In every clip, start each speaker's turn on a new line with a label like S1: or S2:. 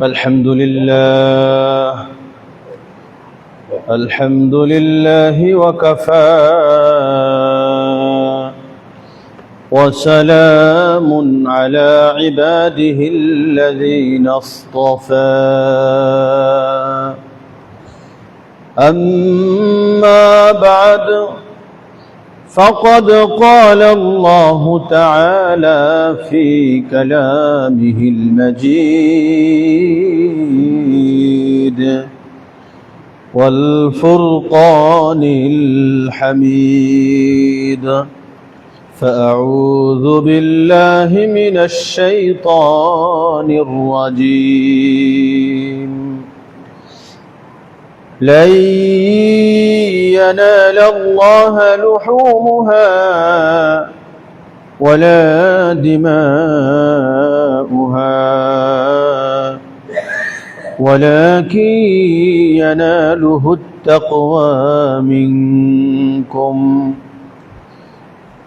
S1: الحمد لله وكفى وسلام على عباده الذين اصطفى أما بعد فقد قال الله تعالى في كلامه المجيد والفرقان الحميد فأعوذ بالله من الشيطان الرجيم لن ينال الله لحومها ولا دماؤها ولكن يناله التقوى منكم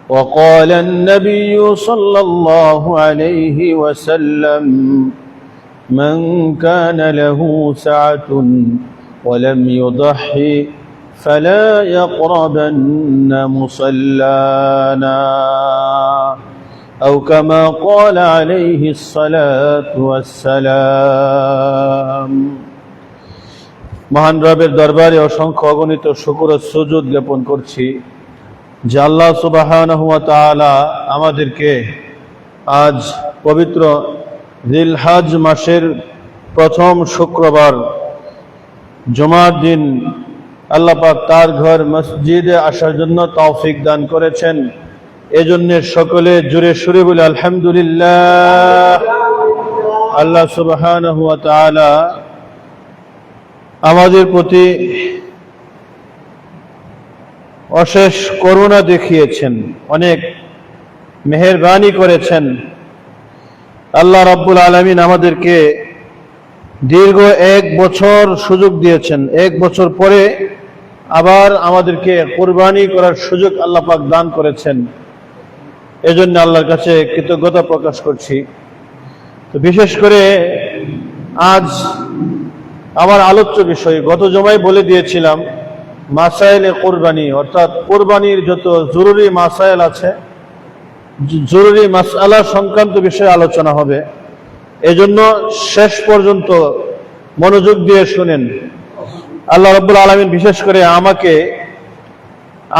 S1: وقال النبي صلى الله عليه وسلم من كان له سعة ولم يضحي فلا يقربن مصلانا أو كما قال عليه الصلاة والسلام মহান রবের দরবারে অসংখ্য অগণিত শুকর ও সুজুদ জ্ঞাপন করছি যে আল্লাহ সুবহানাহু ওয়া তাআলা আমাদেরকে আজ পবিত্র জিলহজ মাসের প্রথম শুক্রবার জুমার দিন আল্লাহ পাক তার ঘর মসজিদে আসার জন্য তৌফিক দান করেছেন। এজন্য সকলে জোরে সুরে বলে আলহামদুলিল্লাহ। আল্লাহ সুবহানাহু ওয়া তাআলা আমাদের প্রতি অশেষ করুণা দেখিয়েছেন, অনেক মেহেরবানি করেছেন। আল্লাহ রাব্বুল আলামিন আমাদেরকে দীর্ঘ 1 বছর সুযোগ দিয়েছেন। 1 বছর পরে আবার আমাদেরকে কুরবানি করার সুযোগ আল্লাহ পাক দান করেছেন। এজন্য আল্লাহর কাছে কৃতজ্ঞতা প্রকাশ করছি। তো বিশেষ করে আজ আমার আলোচ্য বিষয়, গত জমায় বলে দিয়েছিলাম মাসাইলে কুরবানি, অর্থাৎ কুরবানির যত জরুরি মাসাইল আছে, জরুরি মাসআলা সংক্রান্ত বিষয়ে আলোচনা হবে। এজন্য শেষ পর্যন্ত মনোযোগ দিয়ে শুনেন। আল্লাহ রাব্বুল আলামিন বিশেষ করে আমাকে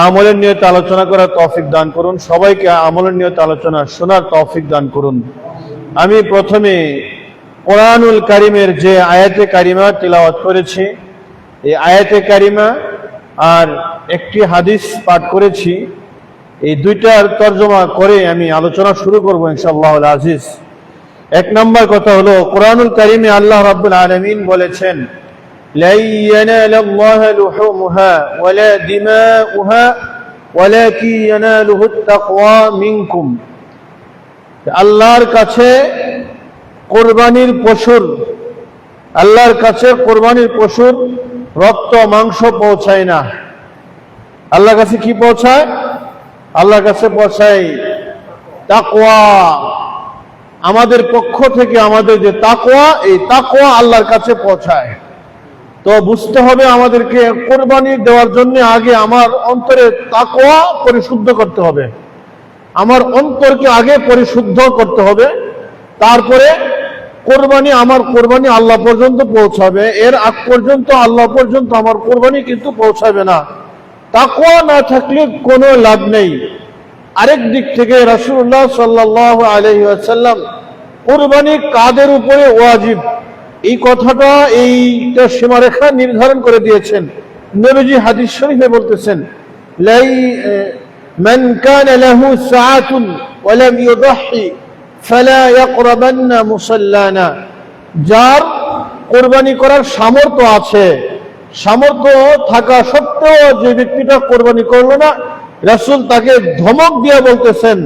S1: আমলের নিয়তে আলোচনা করার তৌফিক দান করুন, সবাইকে আমলের নিয়তে আলোচনা শোনার তৌফিক দান করুন। আমি প্রথমে কোরআনুল কারীমের যে আয়াতে কারিমা তিলাওয়াত করেছি, এই আয়াতে কারিমা আর একটি হাদিস পাঠ করেছি, এই দুইটার তরজমা করে আমি আলোচনা শুরু করব ইনশাআল্লাহুল আজিজ। 1 নম্বর কথা হলো, কোরআনুল কারীমে আল্লাহ রাব্বুল আলামিন বলেছেন লা ইয়ানালাল্লাহু লুহুমুহা ওয়ালা দিমাউহা ওয়ালাকিন ইয়ানালুহুত তাকওয়া মিনকুম। আল্লাহর কাছে কুরবানির পশুর, আল্লাহর কাছে কুরবানির পশুর রক্ত মাংস পৌঁছায় না। আল্লাহর কাছে কি পৌঁছায়? আল্লাহর কাছে পৌঁছায় তাকওয়া। আমাদের পক্ষ থেকে আমাদের যে তাকওয়া, এই তাকওয়া আল্লাহর কাছে পৌঁছায়। তো বুঝতে হবে আমাদেরকে কুরবানি দেওয়ার জন্য আগে আমার অন্তরে তাকওয়া পরিশুদ্ধ করতে হবে, আমার অন্তরকে আগে পরিশুদ্ধ করতে হবে। তারপরে আমার কোরবানি আল্লাহ পর্যন্ত পৌঁছাবে। এর আগ পর্যন্ত আল্লাহ পর্যন্ত আমার কোরবানি কিন্তু পৌঁছাবে না। তাকওয়া না থাকলে কোনো লাভ নেই। আরেক দিক থেকে রাসূলুল্লাহ সাল্লাল্লাহু আলাইহি ওয়াসাল্লাম কুরবানি কাদের উপরে ওয়াজিব, এই কথাটা, এইটা সীমারেখা নির্ধারণ করে দিয়েছেন। নবীজি হাদিস শরীফে বলতেছেন মান কানা লাহু সাআতুন ওয়া লাম ইউদহি ফালা ইয়াকরাবান্না মুসাল্লানা। যার কুরবানি করার সামর্থ্য আছে, সামর্থ্য থাকা সত্ত্বেও যে ব্যক্তিটা কোরবানি করলো না, রাসূল তাকে ধমক দিয়ে বলতেছেন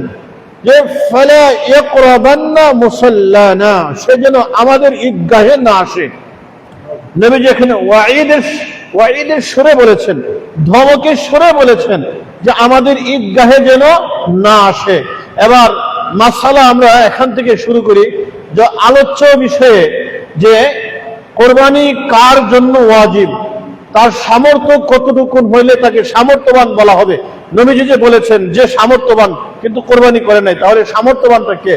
S1: যে ফালা ইয়াকরাবান্না মুসাল্লানা, সে যেন আমাদের ঈদগাহে না আসে। নবীজি এখানে ওয়াঈদের সুরে বলেছেন, ধমকের সুরে বলেছেন যে আমাদের ঈদগাহে যেন না আসে। এবার মাসালা আমরা এখান থেকে শুরু করি যে আলোচ্য বিষয়ে যে কোরবানি কার জন্য ওয়াজিব, তার সামর্থ্য কতটুকু হইলে তাকে সামর্থ্যবান বলা হবে। নবীজি যে বলেছেন যে সামর্থ্যবান কিন্তু কোরবানি করে নাই, তাহলে সামর্থ্যবানটা কে?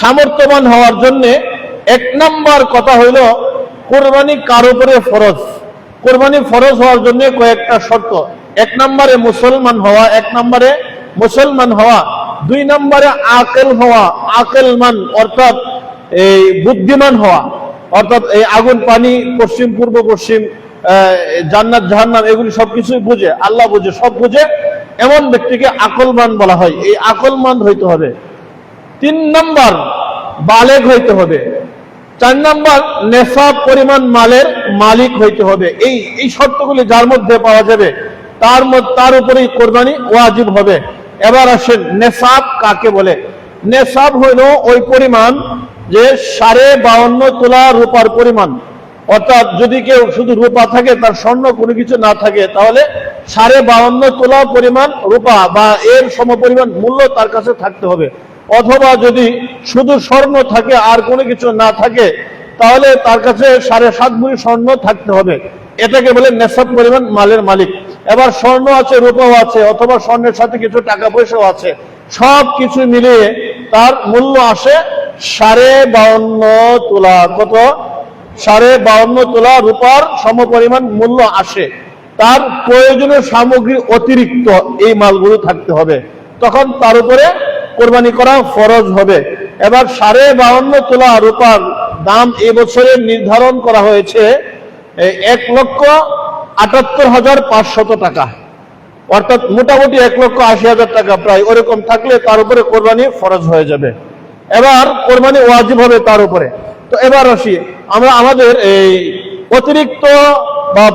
S1: সামর্থ্যবান হওয়ার জন্য এক নাম্বার কথা হইল কোরবানি কার উপরে ফরজ। কোরবানি ফরজ হওয়ার জন্য কয়েকটা শর্ত। এক নম্বরে মুসলমান হওয়া, দুই নম্বরে আকেল হওয়া, আকেলমান অর্থাৎ এই বুদ্ধিমান হওয়া, অর্থাৎ এই আগুন পানি পশ্চিম পূর্ব পশ্চিম জান্নাত জাহান্নাম এগুলি সবকিছুই বুঝে, আল্লাহ বুঝে, সব বুঝে, এমন ব্যক্তিকে আকলমান বলা হয়। এই আকলমান হইতে হবে। 3 নম্বর বালেগ হইতে হবে। 4 নম্বর নেশাব পরিমাণ মালের মালিক হইতে হবে। এই শর্তগুলি যার মধ্যে পাওয়া যাবে তার উপরেই কোরবানি ওয়াজিব হবে। এবার আসেন নেশাব কাকে বলে। নেশাব হইল ওই পরিমাণ যে 52.5 তোলা রূপার পরিমাণ। অর্থাৎ যদি কেউ শুধু রূপা থাকে, তার স্বর্ণ কোনো কিছু না থাকে, তাহলে 52.5 তোলা পরিমাণ রূপা বা এর সমপরিমাণ মূল্য তার কাছে থাকতে হবে। অথবা যদি শুধু স্বর্ণ থাকে আর কোনো কিছু না থাকে, তাহলে তার কাছে 7.5 ভরি স্বর্ণ থাকতে হবে। এটাকে বলে নেশাব পরিমাণ মালের মালিক। এবার স্বর্ণ আছে, রূপাও আছে, অথবা স্বর্ণের সাথে কিছু টাকা পয়সাও আছে, সব কিছু মিলিয়ে তার মূল্য আসে 52.5 তোলা। কত? 52.5 তোলা রূপার সমপরিমাণ মূল্য আসে। তার প্রয়োজনীয় সামগ্রী অতিরিক্ত এই মালগুলো থাকতে হবে, তখন তার উপরে কোরবানি করা ফরজ হবে। এবার 52.5 তোলা রূপার দাম এই বছরে নির্ধারণ করা হয়েছে 1,78,500 টাকা, অর্থাৎ মোটামুটি 1,80,000 টাকা প্রায় ওরকম থাকলে তার উপরে কোরবানি ফরজ হয়ে যাবে। এবার কোরবানি ওয়াজিব হবে তার উপরে। তো এবার আসি আমরা আমাদের এই অতিরিক্ত বা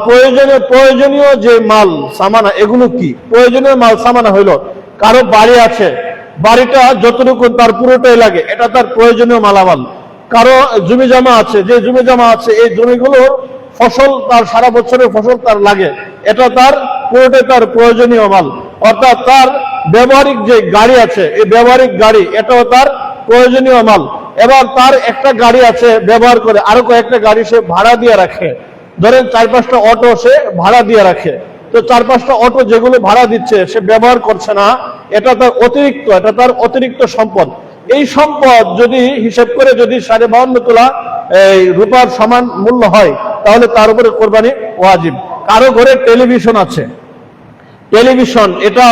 S1: প্রয়োজনীয় যে মাল সামানা, এগুলো কি? প্রয়োজনীয় মাল সামানা হইল কারো বাড়ি আছে, বাড়িটা যতটুকু তার পুরোটাই লাগে, এটা তার প্রয়োজনীয় মালামাল। কারো জমি জমা আছে, যে জমি জমা আছে এই জমিগুলোর ফসল তার সারা বছরের ফসল তার লাগে, এটা তার পুরোটাই তার প্রয়োজনীয় মাল। অর্থাৎ তার ব্যবহারিক যে গাড়ি আছে, এই ব্যবহারিক গাড়ি এটাও তার প্রয়োজনীয় মাল। এবার তার একটা গাড়ি আছে ব্যবহার করে, আরো কয়েকটা গাড়ি সে ভাড়া দিয়ে রাখে। ধরেন 4-5টা অটো সে ভাড়া দিয়ে রাখে, তো 4-5টা অটো যেগুলো ভাড়া দিচ্ছে সে ব্যবহার করছে না, এটা তার অতিরিক্ত সম্পদ। এই সম্পদ যদি হিসেব করে যদি 52.5 তোলা এই রূপার সমান মূল্য হয়, তাহলে তার উপরে কোরবানি ওয়াজিব। কারো ঘরে টেলিভিশন আছে, টেলিভিশন এটা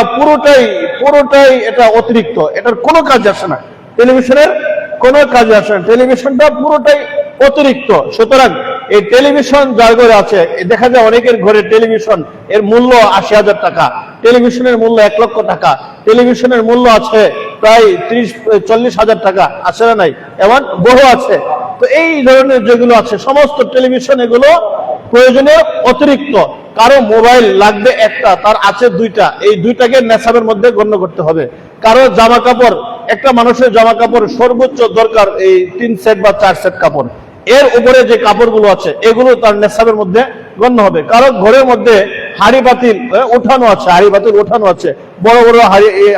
S1: পুরোটাই এটা অতিরিক্ত, এটার কোনো কাজ আসে না, টেলিভিশনের কোনো কাজে আসে না, টেলিভিশনটা পুরোটাই অতিরিক্ত। সুতরাং এই টেলিভিশন যার ঘরে আছে, দেখা যায় অনেকের ঘরে টেলিভিশন এর মূল্য 80,000 টাকা, টেলিভিশনের মূল্য 1 লক্ষ টাকা, টেলিভিশনের মূল্য আছে প্রায় 30-40 হাজার টাকা, আছে না নাই? এমন বহু আছে। তো এই ধরনের যেগুলো আছে সমস্ত টেলিভিশন, এগুলো প্রয়োজনীয় অতিরিক্ত। কারো মোবাইল লাগবে একটা, তার আছে 2টা, এই 2টাকে নেশাবের মধ্যে গণ্য করতে হবে। কারো জামা কাপড়, একটা মানুষের জামা কাপড় সর্বোচ্চ দরকার এই 3 সেট বা 4 সেট কাপড়, এর উপরে যে কাপড়গুলো আছে এগুলো তার নেশাবের মধ্যে গণ্য হবে। কারো ঘরের মধ্যে হাড়ি পাতিল ওঠানো আছে, বড় বড়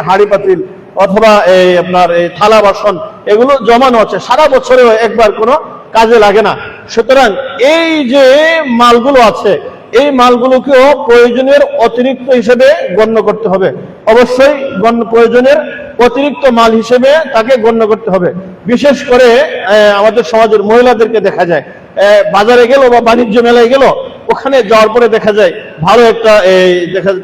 S1: হাড়ি পাতিল অথবা এই আপনার এই থালা বাসন, এগুলো জমানো আছে, সারা বছরে একবার কোনো কাজে লাগে না। সুতরাং এই যে মালগুলো আছে, এই মালগুলোকেও প্রয়োজনের অতিরিক্ত হিসেবে গণ্য করতে হবে। অবশ্যই প্রয়োজনের অতিরিক্ত মাল হিসেবে তাকে গণ্য করতে হবে। বিশেষ করে আমাদের সমাজের মহিলাদেরকে দেখা যায় বাজারে গেল বা বাণিজ্য মেলায় গেল, ওখানে যাওয়ার পরে দেখা যায় ভালো একটা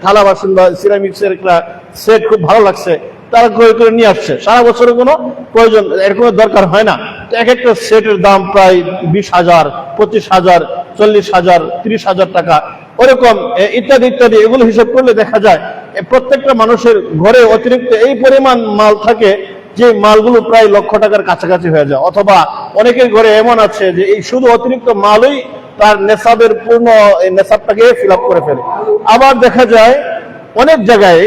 S1: থালা বাসন বা সিরামিক্সের একটা সেট খুব ভালো লাগছে, তারা ক্রয় করে নিয়ে আসছে। সারা বছরে কোনো প্রয়োজন এর কোনো দরকার হয় না। তো এক একটা সেটের দাম প্রায় 20,000, 25,000, 40,000, 30,000 টাকা, ওরকম ইত্যাদি ইত্যাদি। এগুলো হিসাব করলে দেখা যায় প্রত্যেকটা মানুষের ঘরে অতিরিক্ত এই পরিমাণ মাল থাকে যে মালগুলো প্রায় 1 লক্ষ টাকার কাছাকাছি হয়ে যায়। অথবা অনেকের ঘরে এমন আছে যে এই শুধু অতিরিক্ত মালই তার নেশাবের পূর্ণ নেশাবটাকে ফিল আপ করে ফেলে। আবার দেখা যায় অনেক জায়গায়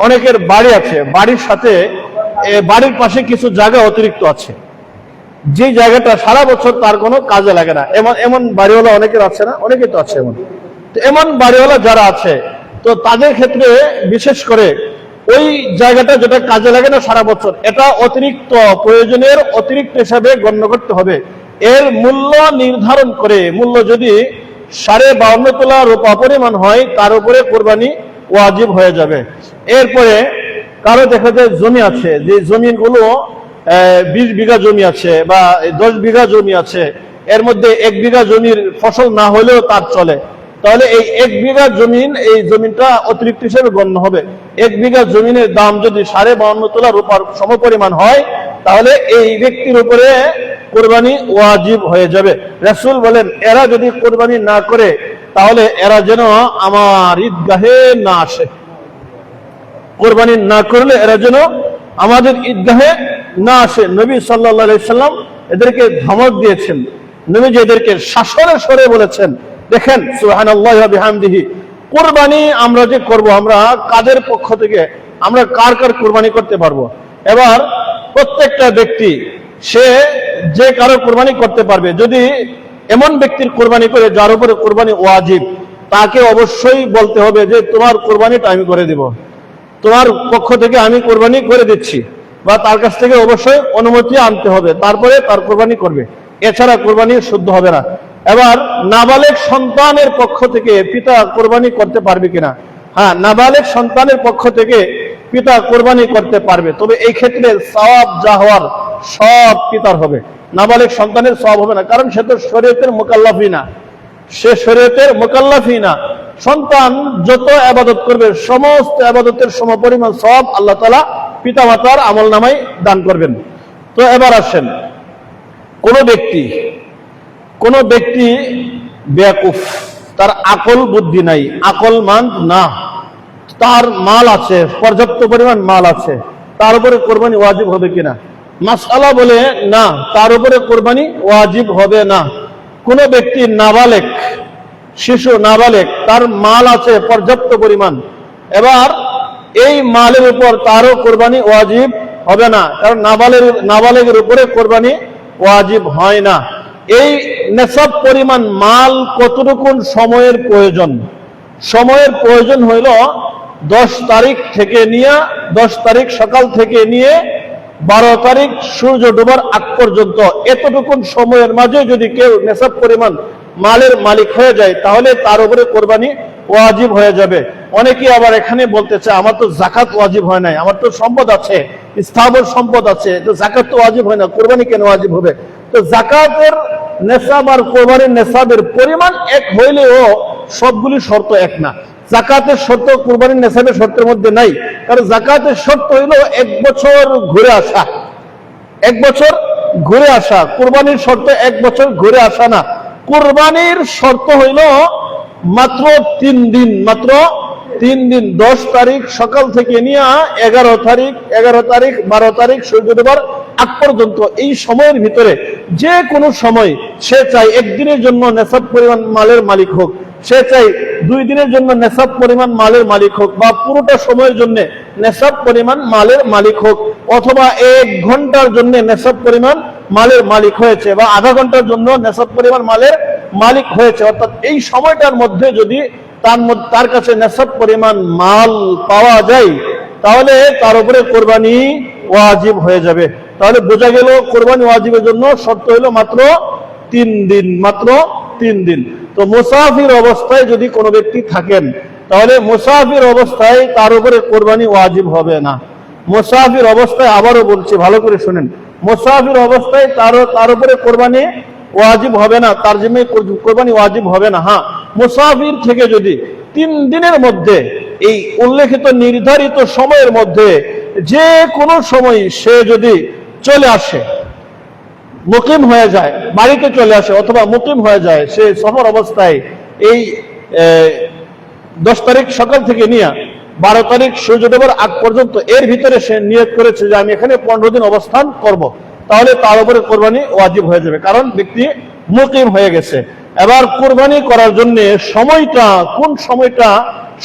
S1: অনেকের বাড়ি আছে, বাড়ির সাথে বাড়ির পাশে কিছু জায়গা অতিরিক্ত আছে, যে জায়গাটা সারা বছর তার কোনো কাজে লাগে না। এমন বাড়িওয়ালা অনেকের আছে না? অনেকেই তো আছে এমন। তো এমন বাড়িওয়ালা যারা আছে, তো তাদের ক্ষেত্রে বিশেষ করে ওই জায়গাটা যেটা কাজে লাগে না সারা বছর, এটা অতিরিক্ত প্রয়োজনের অতিরিক্ত হিসাবে গণ্য করতে হবে। এর মূল্য নির্ধারণ করে, মূল্য যদি 52.5 তোলা রূপা পরিমাণ হয়, তার উপরে কোরবানি ওয়াজিব হয়ে যাবে। এরপরে কারো দেখা যায় জমি আছে, যে জমিগুলো 20 বিঘা জমি আছে বা 10 বিঘা জমি আছে, এর মধ্যে 1 বিঘা জমির ফসল না হলেও তার চলে, তাহলে এই 1 বিঘা জমিন, এই জমিনটা অতিরিক্ত হিসেবে গণ্য হবে। 1 বিঘা জমিনের দাম যদি 52.5 তোলা রূপার সমপরিমাণ হয়, তাহলে এই ব্যক্তির উপরে কোরবানি ওয়াজিব হয়ে যাবে। রাসূল বলেন, এরা যদি কোরবানি না করে তাহলে এরা যেন আমার ঈদগাহে না আসে। কোরবানি না করলে এরা যেন আমাদের ঈদগাহে না আসে। নবী সাল্লাল্লাহু আলাইহি সাল্লাম এদেরকে ধমক দিয়েছেন, নবীজি এদেরকে শাসনের স্বরে বলেছেন। দেখেন, সুবহানাল্লাহি ওয়া বিহামদিহি, কোরবানি আমরা যে করব, আমরা কাদের পক্ষ থেকে, আমরা কার কার কোরবানি করতে পারবো? এবার প্রত্যেকটা ব্যক্তি সে যে কারো কোরবানি করতে পারবে। যদি এমন ব্যক্তির কোরবানি করে যার উপরে কোরবানি ওয়াজিব, তাকে অবশ্যই বলতে হবে যে তোমার কোরবানিটা আমি করে দিব, তোমার পক্ষ থেকে আমি কোরবানি করে দিচ্ছি, বা তার কাছ থেকে অবশ্যই অনুমতি আনতে হবে, তারপরে তার কোরবানি করবে। এছাড়া কোরবানি শুদ্ধ হবে না। এবার নাবালেগ সন্তানের পক্ষ থেকে পিতা কোরবানি করতে পারবে কিনা? হ্যাঁ, নাবালেগ সন্তানের পক্ষ থেকে পিতা কোরবানি করতে পারবে, তবে এই ক্ষেত্রে সওয়াব যা হওয়ার সব পিতার হবে, নাবালেগ সন্তানের সওয়াব হবে না, কারণ সে তো শরীয়তের মুকাল্লাফই না, সে শরীয়তের মুকাল্লাফই না। সন্তান যত ইবাদত করবে, সমস্ত ইবাদতের সমপরিমাণ সওয়াব আল্লাহ তাআলা পিতামাতার আমলনামায় দান করবেন। তো এবার আসেন, কোন ব্যক্তি বেয়াকুফ, তার আকল বুদ্ধি নাই, আকলমান্দ না, তার মাল আছে, পর্যাপ্ত পরিমাণ মাল আছে, তার উপরে কোরবানি ওয়াজিব হবে কিনা? মাসআলা বলে না, তার উপরে কোরবানি ওয়াজিব হবে না। কোন ব্যক্তি নাবালেগ, শিশু নাবালেগ, তার মাল আছে পর্যাপ্ত পরিমাণ, এবার এই মালের উপর তারও কোরবানি ওয়াজিব হবে না, কারণ নাবালেগের উপরে কোরবানি ওয়াজিব হয় না। এই নেশাব পরিমাণ মাল কতটুকু সময়ের প্রয়োজন? সময়ের প্রয়োজন হইল 10 তারিখ থেকে নিয়ে, 10 তারিখ সকাল থেকে নিয়ে 12 তারিখ সূর্য ডোবার আগ পর্যন্ত, এতটুকু সময়ের মাঝে যদি কেউ নেশাব পরিমাণ মালের মালিক হয়ে যায়, তাহলে তার উপরে কোরবানি ওয়াজিব হয়ে যাবে। অনেকে আবার এখানে বলতে চায়, আমার তো যাকাত ওয়াজিব হয় নাই, আমার তো সম্পদ আছে, স্থাবর সম্পদ আছে, তো যাকাত তো ওয়াজিব হয় না, কোরবানি কেন ওয়াজিব হবে? তো যাকাতের নেশাব আর কোরবানির নেশাবের পরিমাণ এক হইলেও সবগুলি শর্ত এক না। যাকাতের শর্ত কোরবানির নেশাবের শর্তের মধ্যে নাই, কারণ যাকাতের শর্ত হইল 1 বছর ঘুরে আসা, 1 বছর ঘুরে আসা। কোরবানির শর্ত 1 বছর ঘুরে আসা না, কোরবানির শর্ত হইল মাত্র 3 দিন, মাত্র 3 দিন, 10 তারিখ সকাল থেকে নিয়ে 11 তারিখ 12 তারিখ সূর্য ডোবার আগ পর্যন্ত, এই সময়ের ভিতরে যে কোনো সময় সে চাই একদিনের জন্য নেশাব পরিমাণ মালের মালিক হোক, সে চাই 2 দিনের জন্য নেশাব পরিমাণ মালের মালিক হোক, বা পুরোটা সময়ের জন্য নেশাব পরিমাণ মালের মালিক হোক, অথবা 1 ঘন্টার জন্য নেশাব পরিমাণ মালের মালিক হয়েছে, বা আধা ঘন্টার জন্য নেশাব পরিমাণ মালের মালিক হয়েছে, অর্থাৎ এই সময়টার মধ্যে যদি তার কাছে নেশাব পরিমাণ মাল পাওয়া যায়, তাহলে তার উপরে কোরবানি ওয়াজিব হয়ে যাবে। তাহলে বোঝা গেল কোরবানি ওয়াজিবের জন্য শর্ত হলো মাত্র 3 দিন, মাত্র 3 দিন। তো মুসাফির অবস্থায় যদি কোনো ব্যক্তি থাকেন, তাহলে মুসাফির অবস্থায় তার উপরে কোরবানি ওয়াজিব হবে না। মুসাফির অবস্থায়, আবারও বলছি, ভালো করে শুনেন, মুসাফির অবস্থায় তার উপরে কোরবানি ওয়াজিব হবে না, তার জিম্মায় কোরবানি ওয়াজিব হবে না। হ্যাঁ, মুসাফির থেকে যদি 3 দিনের মধ্যে, এই উল্লেখিত নির্ধারিত সময়ের মধ্যে যে কোনো সময় সে যদি চলে আসে, মুকিম হয়ে যায়, বাড়িতে চলে আসে অথবা মুকিম হয়ে যায়, সে সফর অবস্থায় এই 10 তারিখ সকাল থেকে নিয়ে 12 তারিখ সূর্য ডোবার আগ পর্যন্ত, এর ভিতরে সে নিয়ত করেছে যে আমি এখানে 15 দিন অবস্থান করব, তাহলে তার উপরে কোরবানি ওয়াজিব হয়ে যাবে, কারণ ব্যক্তি মুকিম হয়ে গেছে। এবার কোরবানি করার জন্য সময়টা, কোন সময়টা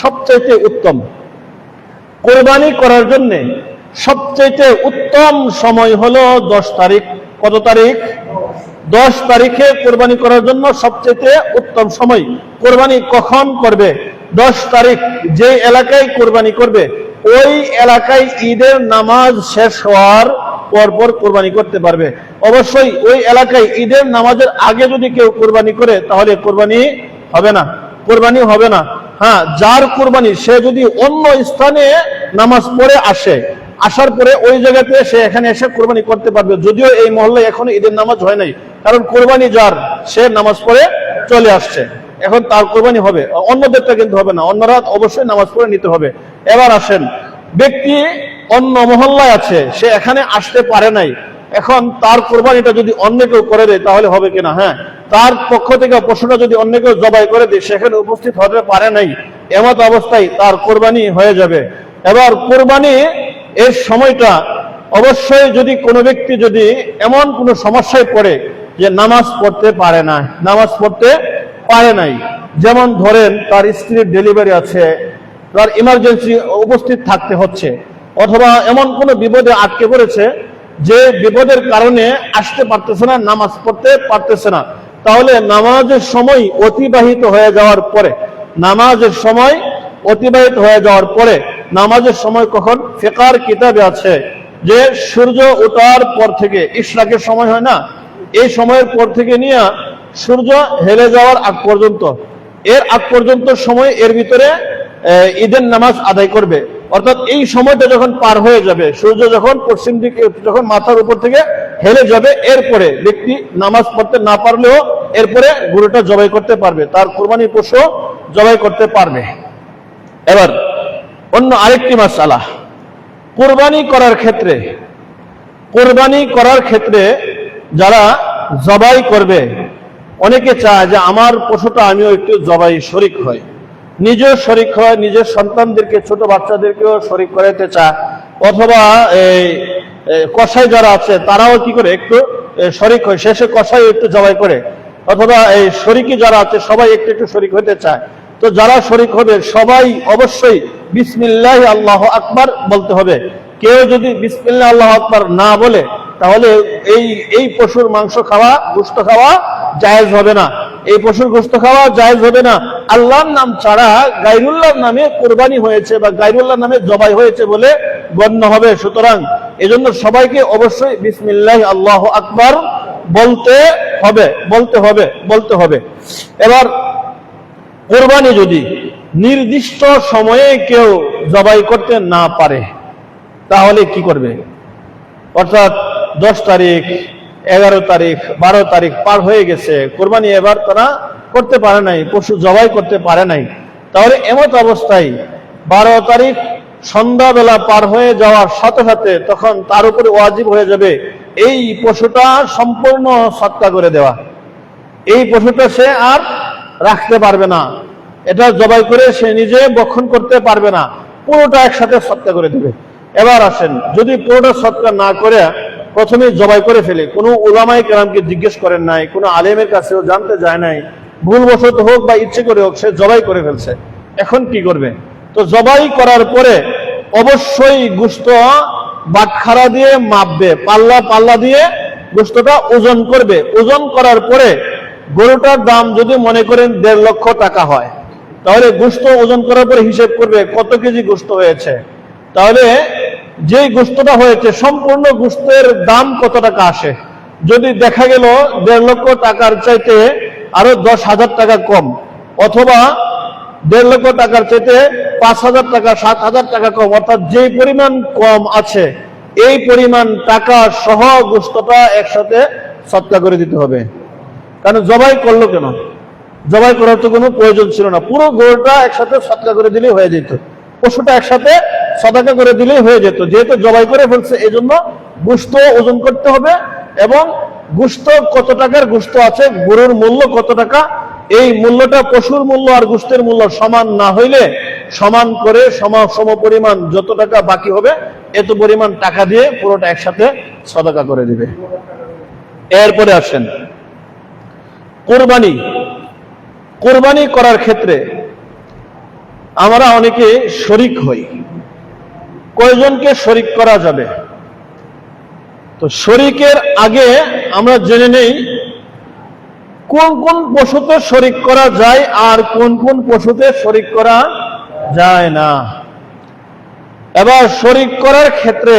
S1: সবচেয়ে উত্তম? কোরবানি করার জন্য সবচেয়ে উত্তম সময় হলো 10 তারিখ। কত তারিখ? 10 তারিখে কোরবানি করার জন্য সবচেয়ে উত্তম সময়। কোরবানি কখন করবে? 10 তারিখ যে এলাকায় কোরবানি করবে ওই এলাকায় ঈদের নামাজ শেষ হওয়ার পরপর কোরবানি করতে পারবে। অবশ্যই ওই এলাকায় ঈদের নামাজের আগে যদি কেউ কোরবানি করে তাহলে কোরবানি হবে না, কোরবানি হবে না। হ্যাঁ, যার কোরবানি সে যদি অন্য স্থানে নামাজ পড়ে আসার পরে ওই জায়গাতে সে এখানে এসে কোরবানি করতে পারবে, যদিও এই মহল্লায় এখনো ঈদের নামাজ হয় নাই, কারণ কোরবানি যার সে নামাজ পড়ে চলে আসছে, এখন তার কোরবানি হবে, অন্যদেরটা কিন্তু হবে না, অন্যরা অবশ্যই নামাজ পড়ে নিতে হবে। এবার আসেন, ব্যক্তি অন্য মহল্লায় আছে, সে এখানে আসতে পারে নাই, এখন তার কোরবানিটা যদি অন্য কেউ করে দেয় তাহলে হবে কিনা? হ্যাঁ, তার পক্ষ থেকে পশুটা যদি অন্য কেউ জবাই করে দেয়, সেখানে উপস্থিত হতে পারে নাই, এমত অবস্থায় তার কোরবানি হয়ে যাবে। এবার কোরবানি এর সময়টা অবশ্যই যদি কোনো ব্যক্তি যদি এমন কোনো সমস্যায় পড়ে যে নামাজ পড়তে পারে না, নামাজ পড়তে পারে নাই, যেমন ধরেন তার স্ত্রীর ডেলিভারি আছে, তার ইমার্জেন্সি উপস্থিত থাকতে হচ্ছে, অথবা এমন কোনো বিপদে আটকে পড়েছে যে বিপদের কারণে আসতে পারতেছে না, নামাজ পড়তে পারতেছে না, তাহলে নামাজের সময় অতিবাহিত হয়ে যাওয়ার পরে, নামাজের সময় অতিবাহিত হয়ে যাওয়ার পরে, নামাজের সময় কখন ফিকার কিতাবে আছে যে সূর্য ওঠার পর থেকে, ইশরাকের সময় হয় না, এই সময়ের পর থেকে নিয়ে সূর্য হেলে যাওয়ার আগ পর্যন্ত, এর আগ পর্যন্ত সময়, এর ভিতরে ঈদের নামাজ আদায় করবে। অর্থাৎ এই সময়টা যখন পার হয়ে যাবে, সূর্য যখন পশ্চিম দিকে, যখন মাথার উপর থেকে হেলে যাবে, এরপরে ব্যক্তি নামাজ পড়তে না পারলেও এরপরে গরুটা জবাই করতে পারবে, তার কোরবানির পশু জবাই করতে পারবে। এবার অন্য আরেকটি মাসআলা, কোরবানি করার ক্ষেত্রে যারা জবাই করবে, অনেকে চায় যে আমার পশুটা আমিও একটু জবাই শরীক হয়, নিজেও শরীক হয়, নিজের সন্তানদেরকে, ছোট বাচ্চাদেরকেও শরীক করাতে চায়, অথবা কসাই যারা আছে তারাও কি করে একটু শরীক হয়, শেষে কসাই একটু জবাই করে, অথবা এই শরীকি যারা আছে সবাই একটু একটু শরীক হতে চায়। তো যারা শরীক হবে সবাই অবশ্যই বিসমিল্লাহ আল্লাহু আকবার বলতে হবে। কেউ যদি বিসমিল্লাহ আল্লাহু আকবার না বলে তাহলে এই পশুর মাংস খাওয়া, গোশত খাওয়া জায়েজ হবে না, এই পশুর গোশত খাওয়া জায়েজ হবে না। আল্লাহর নাম ছাড়া গায়রুল্লাহর নামে কোরবানি হয়েছে বা গায়রুল্লাহর নামে জবাই হয়েছে বলে গণ্য হবে। সুতরাং এজন্য সবাইকে অবশ্যই বিসমিল্লাহ আল্লাহু আকবার বলতে হবে। এবার কোরবানি যদি নির্দিষ্ট সময়ে কেউ জবাই করতে না পারে তাহলে কি করবে? অর্থাৎ 10 তারিখ, 11 তারিখ, 12 তারিখ পার হয়ে গেছে, কোরবানি এবার তারা করতে পারে নাই, পশু জবাই করতে পারে নাই, তাহলে এমত অবস্থায় 12 তারিখ সন্ধ্যাবেলা পার হয়ে যাওয়ার সাথে সাথে তখন তার উপরে ওয়াজিব হয়ে যাবে এই পশুটা সম্পূর্ণ সৎকা করে দেওয়া। এই পশুটা সে আর রাখতে পারবে না, এটা জবাই করে সে নিজে ভক্ষণ করতে পারবে না, পুরোটা একসাথে সৎকা করে দেবে। এবার আসেন, যদি পুরোটা সৎকা না করে প্রথমে জবাই করে ফেলে, কোনো উলামায়ে কেরামকে জিজ্ঞেস করেন নাই, কোনো আলেমের কাছেও জানতে যায় নাই, ভুলবশত হোক বা ইচ্ছে করে হোক সে জবাই করে ফেলছে, এখন কি করবে? তো জবাই করার পরে অবশ্যই গোশত বাটখারা দিয়ে মাপবে, পাল্লা দিয়ে গোশতটা ওজন করবে। ওজন করার পরে গরুটার দাম যদি মনে করেন 1.5 লক্ষ টাকা হয়, তাহলে গোশত ওজন করার পরে হিসেব করবে কত কেজি গোশত হয়েছে, তাহলে যে গোশতটা হয়েছে সম্পূর্ণ গোশতের দাম কত টাকা আসে। যদি দেখা গেল 1.5 লক্ষ টাকার চাইতে আরো 10,000 টাকা কম, অথবা 1.5 লক্ষ টাকার চাইতে 5,000 টাকা, 7,000 টাকা কম, অর্থাৎ যে পরিমাণ কম আছে এই পরিমাণ টাকা সহ গোশতটা একসাথে সদকা করে দিতে হবে। কারণ জবাই করলো কেন? জবাই করার তো কোনো প্রয়োজন ছিল না, পুরো গরুটা একসাথে সদকা করে দিলেই হয়ে যেত, পশুটা একসাথে সদকা করে দিলেই হয়ে যেত। যেহেতু জবাই করে ফেলছে এই জন্য গোশত ওজন করতে হবে, এবং গোশত কত টাকার গোশত আছে, গরুর মূল্য কত টাকা, এই মূল্যটা পশুর মূল্য আর গোশতের মূল্য সমান না হইলে সমান করে সম পরিমাণ যত টাকা বাকি হবে এত পরিমাণ টাকা দিয়ে পুরোটা একসাথে সদকা করে দিবে। এরপরে আসেন কোরবানি করার ক্ষেত্রে আমরা অনেকে শরীক হই। কয়জনকে শরীক করা যাবে? তো শরীকের আগে আমরা জেনে নেই কোন কোন পশুতে শরীক করা যায় আর কোন কোন পশুতে শরীক করা যায় না। এবার শরীক করার ক্ষেত্রে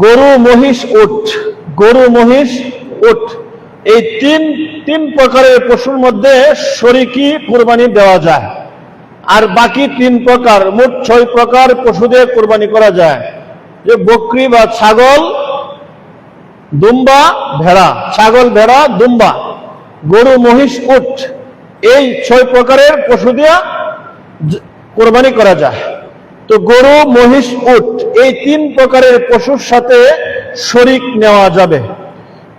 S1: গরু, মহিষ, উট, গরু, মহিষ, উট, এই তিন প্রকারের পশুর মধ্যে শরীকি কুরবানি দেওয়া যায়। আর বাকি 3 প্রকার, মোট 6 প্রকার পশু দিয়ে কুরবানি করা যায়। যে বকরি বা ছাগল, দুম্বা, ভেড়া, ছাগল, ভেড়া, দুম্বা, গরু, মহিষ, উট, এই 6 প্রকারের পশু দিয়ে কুরবানি করা যায়। তো গরু, মহিষ, উট এই 3 প্রকারের পশুর সাথে শরীক নেওয়া যাবে।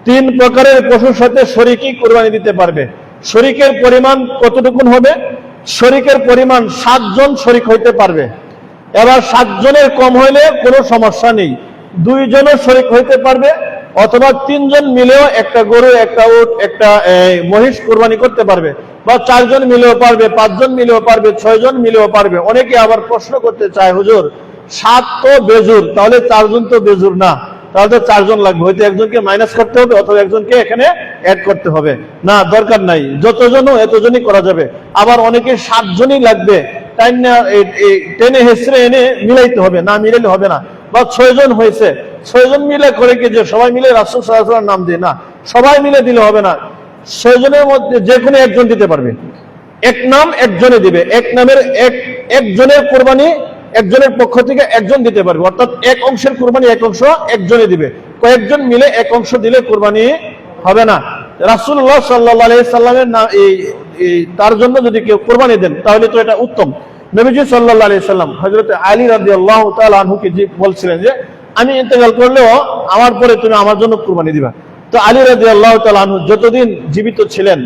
S1: 3 প্রকারের পশুর সাথে শরীকি কুরবানি দিতে পারবে। শরীকের পরিমাণ কতটুকুন হবে? শরীকের পরিমাণ 7 জন শরীক হইতে পারবে। এবার 7 জনের কম হইলে কোনো সমস্যা নেই, 2 জনও শরীক হইতে পারবে, অথবা 3 জন মিলেও একটা গরু, একটা উট, একটা মহিষ কুরবানি করতে পারবে, বা 4 জন মিলেও পারবে, 5 জন মিলেও পারবে, 6 জন মিলেও পারবে। অনেকে আবার প্রশ্ন করতে চায়, হুজুর 7 তো বেজুর, তাহলে 4 জন তো বেজুর না, তাহলে তো 4 জন লাগবে, হয়তো একজনকে মাইনাস করতে হবে অথবা একজনকে এখানে অ্যাড করতে হবে। না, দরকার নাই, যতজনও এতজনই করা যাবে। আবার অনেকে 7 জনই লাগবে, তাই না, টেনে হেসড়ে এনে মিলাইতে হবে, না মিলাইলে হবে না। বা 6 জন হয়েছে, 6 জন মিলে করে কি যে সবাই মিলে রাসূল সাল্লাল্লাহু আলাইহি ওয়াসাল্লাম নাম দিয়ে, না, সবাই মিলে দিলে হবে না। 6 জনের মধ্যে যে কোনো একজন দিতে পারবে, এক নাম একজনে দিবে, এক নামের একজনের কুরবানি একজনের পক্ষ থেকে একজন দিতে পারবে, অর্থাৎ এক অংশের কুরবানি এক অংশ একজনে দিবে। কয়েকজন মিলে এক অংশ দিলে কুরবানি হবে না। রাসূলুল্লাহ সাল্লাল্লাহু আলাইহি সাল্লামের তার জন্য যদি কেউ কুরবানি দেন তাহলে তো এটা উত্তম। নবীজি সাল্লাল্লাহু আলাইহি সাল্লাম হযরত আলী রাদিয়াল্লাহু তাআলা আনহুকে বলছিলেন যে আমি ইন্তেকাল করলেও আমার পরে তুমি আমার জন্য কুরবানি দিবা। তো আলী রাদিয়াল্লাহু তাআলা আনহু যতদিন জীবিত ছিলেন,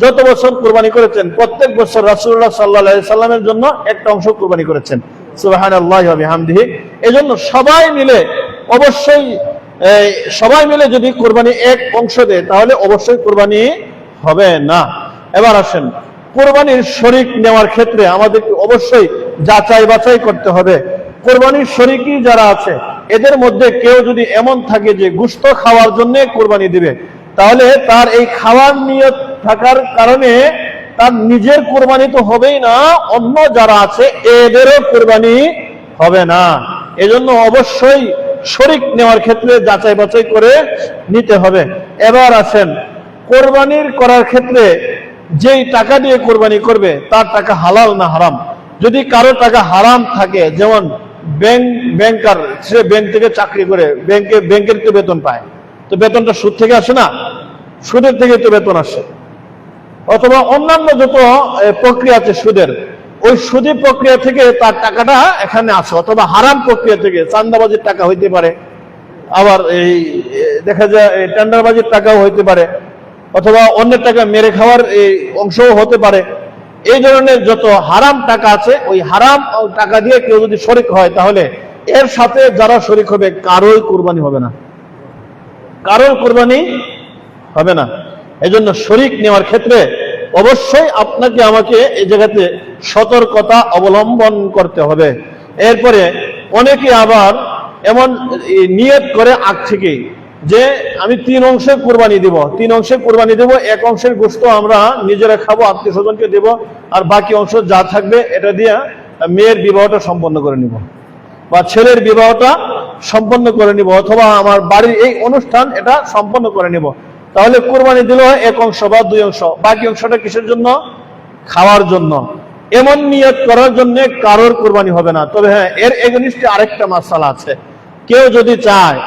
S1: যত বছর কুরবানি করেছেন, প্রত্যেক বছর রাসূলুল্লাহ সাল্লাল্লাহু আলাইহি সাল্লামের জন্য একটা অংশ কুরবানি করেছেন। সুবহানাল্লাহি ওয়া বিহামদিহি। এজন্য সবাই মিলে যদি কুরবানি এক অংশ দেয় তাহলে অবশ্যই কুরবানি হবে না। এবার আসেন, কুরবানির শরীক নেওয়ার ক্ষেত্রে আমাদেরকে অবশ্যই যাচাই বাছাই করতে হবে। কুরবানির শরীকি যারা আছে এদের মধ্যে কেউ যদি এমন থাকে যে গোশত খাওয়ার জন্য কুরবানি দিবে, তাহলে তার এই খাওয়ার নিয়ত থাকার কারণে তার নিজের কুরবানি তো হবেই না, অন্য যারা আছে এদেরও কুরবানি হবে না। এজন্য অবশ্যই শরীক নেওয়ার ক্ষেত্রে যাচাই বাছাই করে নিতে হবে। এবার আসেন, কোরবানির করার ক্ষেত্রে যেই টাকা দিয়ে কোরবানি করবে তার টাকা হালাল না হারাম। যদি কারো টাকা হারাম থাকে, যেমন ব্যাংকার, সে ব্যাংক থেকে চাকরি করে, ব্যাংকের তো বেতন পায়, তো বেতনটা সুদ থেকে আসে না, সুদের থেকে তো বেতন আসে, অথবা অন্যান্য যত প্রক্রিয়া আছে সুদের, ওই সুদী প্রক্রিয়া থেকে তার টাকাটা এখানে আসে, অথবা হারাম প্রক্রিয়া থেকে চাঁদাবাজির টাকা হইতে পারে, আবার এই দেখা যায় টেন্ডারবাজির টাকাও হইতে পারে, অথবা অন্যের টাকা মেরে খাওয়ার এই অংশও হতে পারে। এই ধরনের যত হারাম টাকা আছে, ওই হারাম টাকা দিয়ে কেউ যদি শরীক হয় তাহলে এর সাথে যারা শরীক হবে কারোই কুরবানি হবে না, কারোর কুরবানি হবে না। এজন্য শরীক নেওয়ার ক্ষেত্রে অবশ্যই আপনাকে আমাকে এই জায়গাতে সতর্কতা অবলম্বন করতে হবে। এরপরে অনেকে আবার এমন নিয়ত করে আগ থেকেই যে আমি 3 অংশে কুরবানি দিব, 3 অংশে কুরবানি দেব, এক অংশের গোশত আমরা নিজেরা খাবো, আত্মীয় স্বজনকে দেব, আর বাকি অংশ যা থাকবে এটা দিয়ে মেয়ের বিবাহটা সম্পন্ন করে নিব, বা ছেলের বিবাহটা সম্পন্ন করে নিব, অথবা আমার বাড়ির এই অনুষ্ঠান এটা সম্পন্ন করে নিব। তাহলে কুরবানি দিল এক অংশ বা 2 অংশ, বাকি অংশটা কিসের জন্য? খাওয়ার জন্য। এমন নিয়ত করার জন্য কারোর কুরবানি হবে না। তবে হ্যাঁ, এর এগেইনস্টে আরেকটা মাসালা আছে। কেউ যদি চায়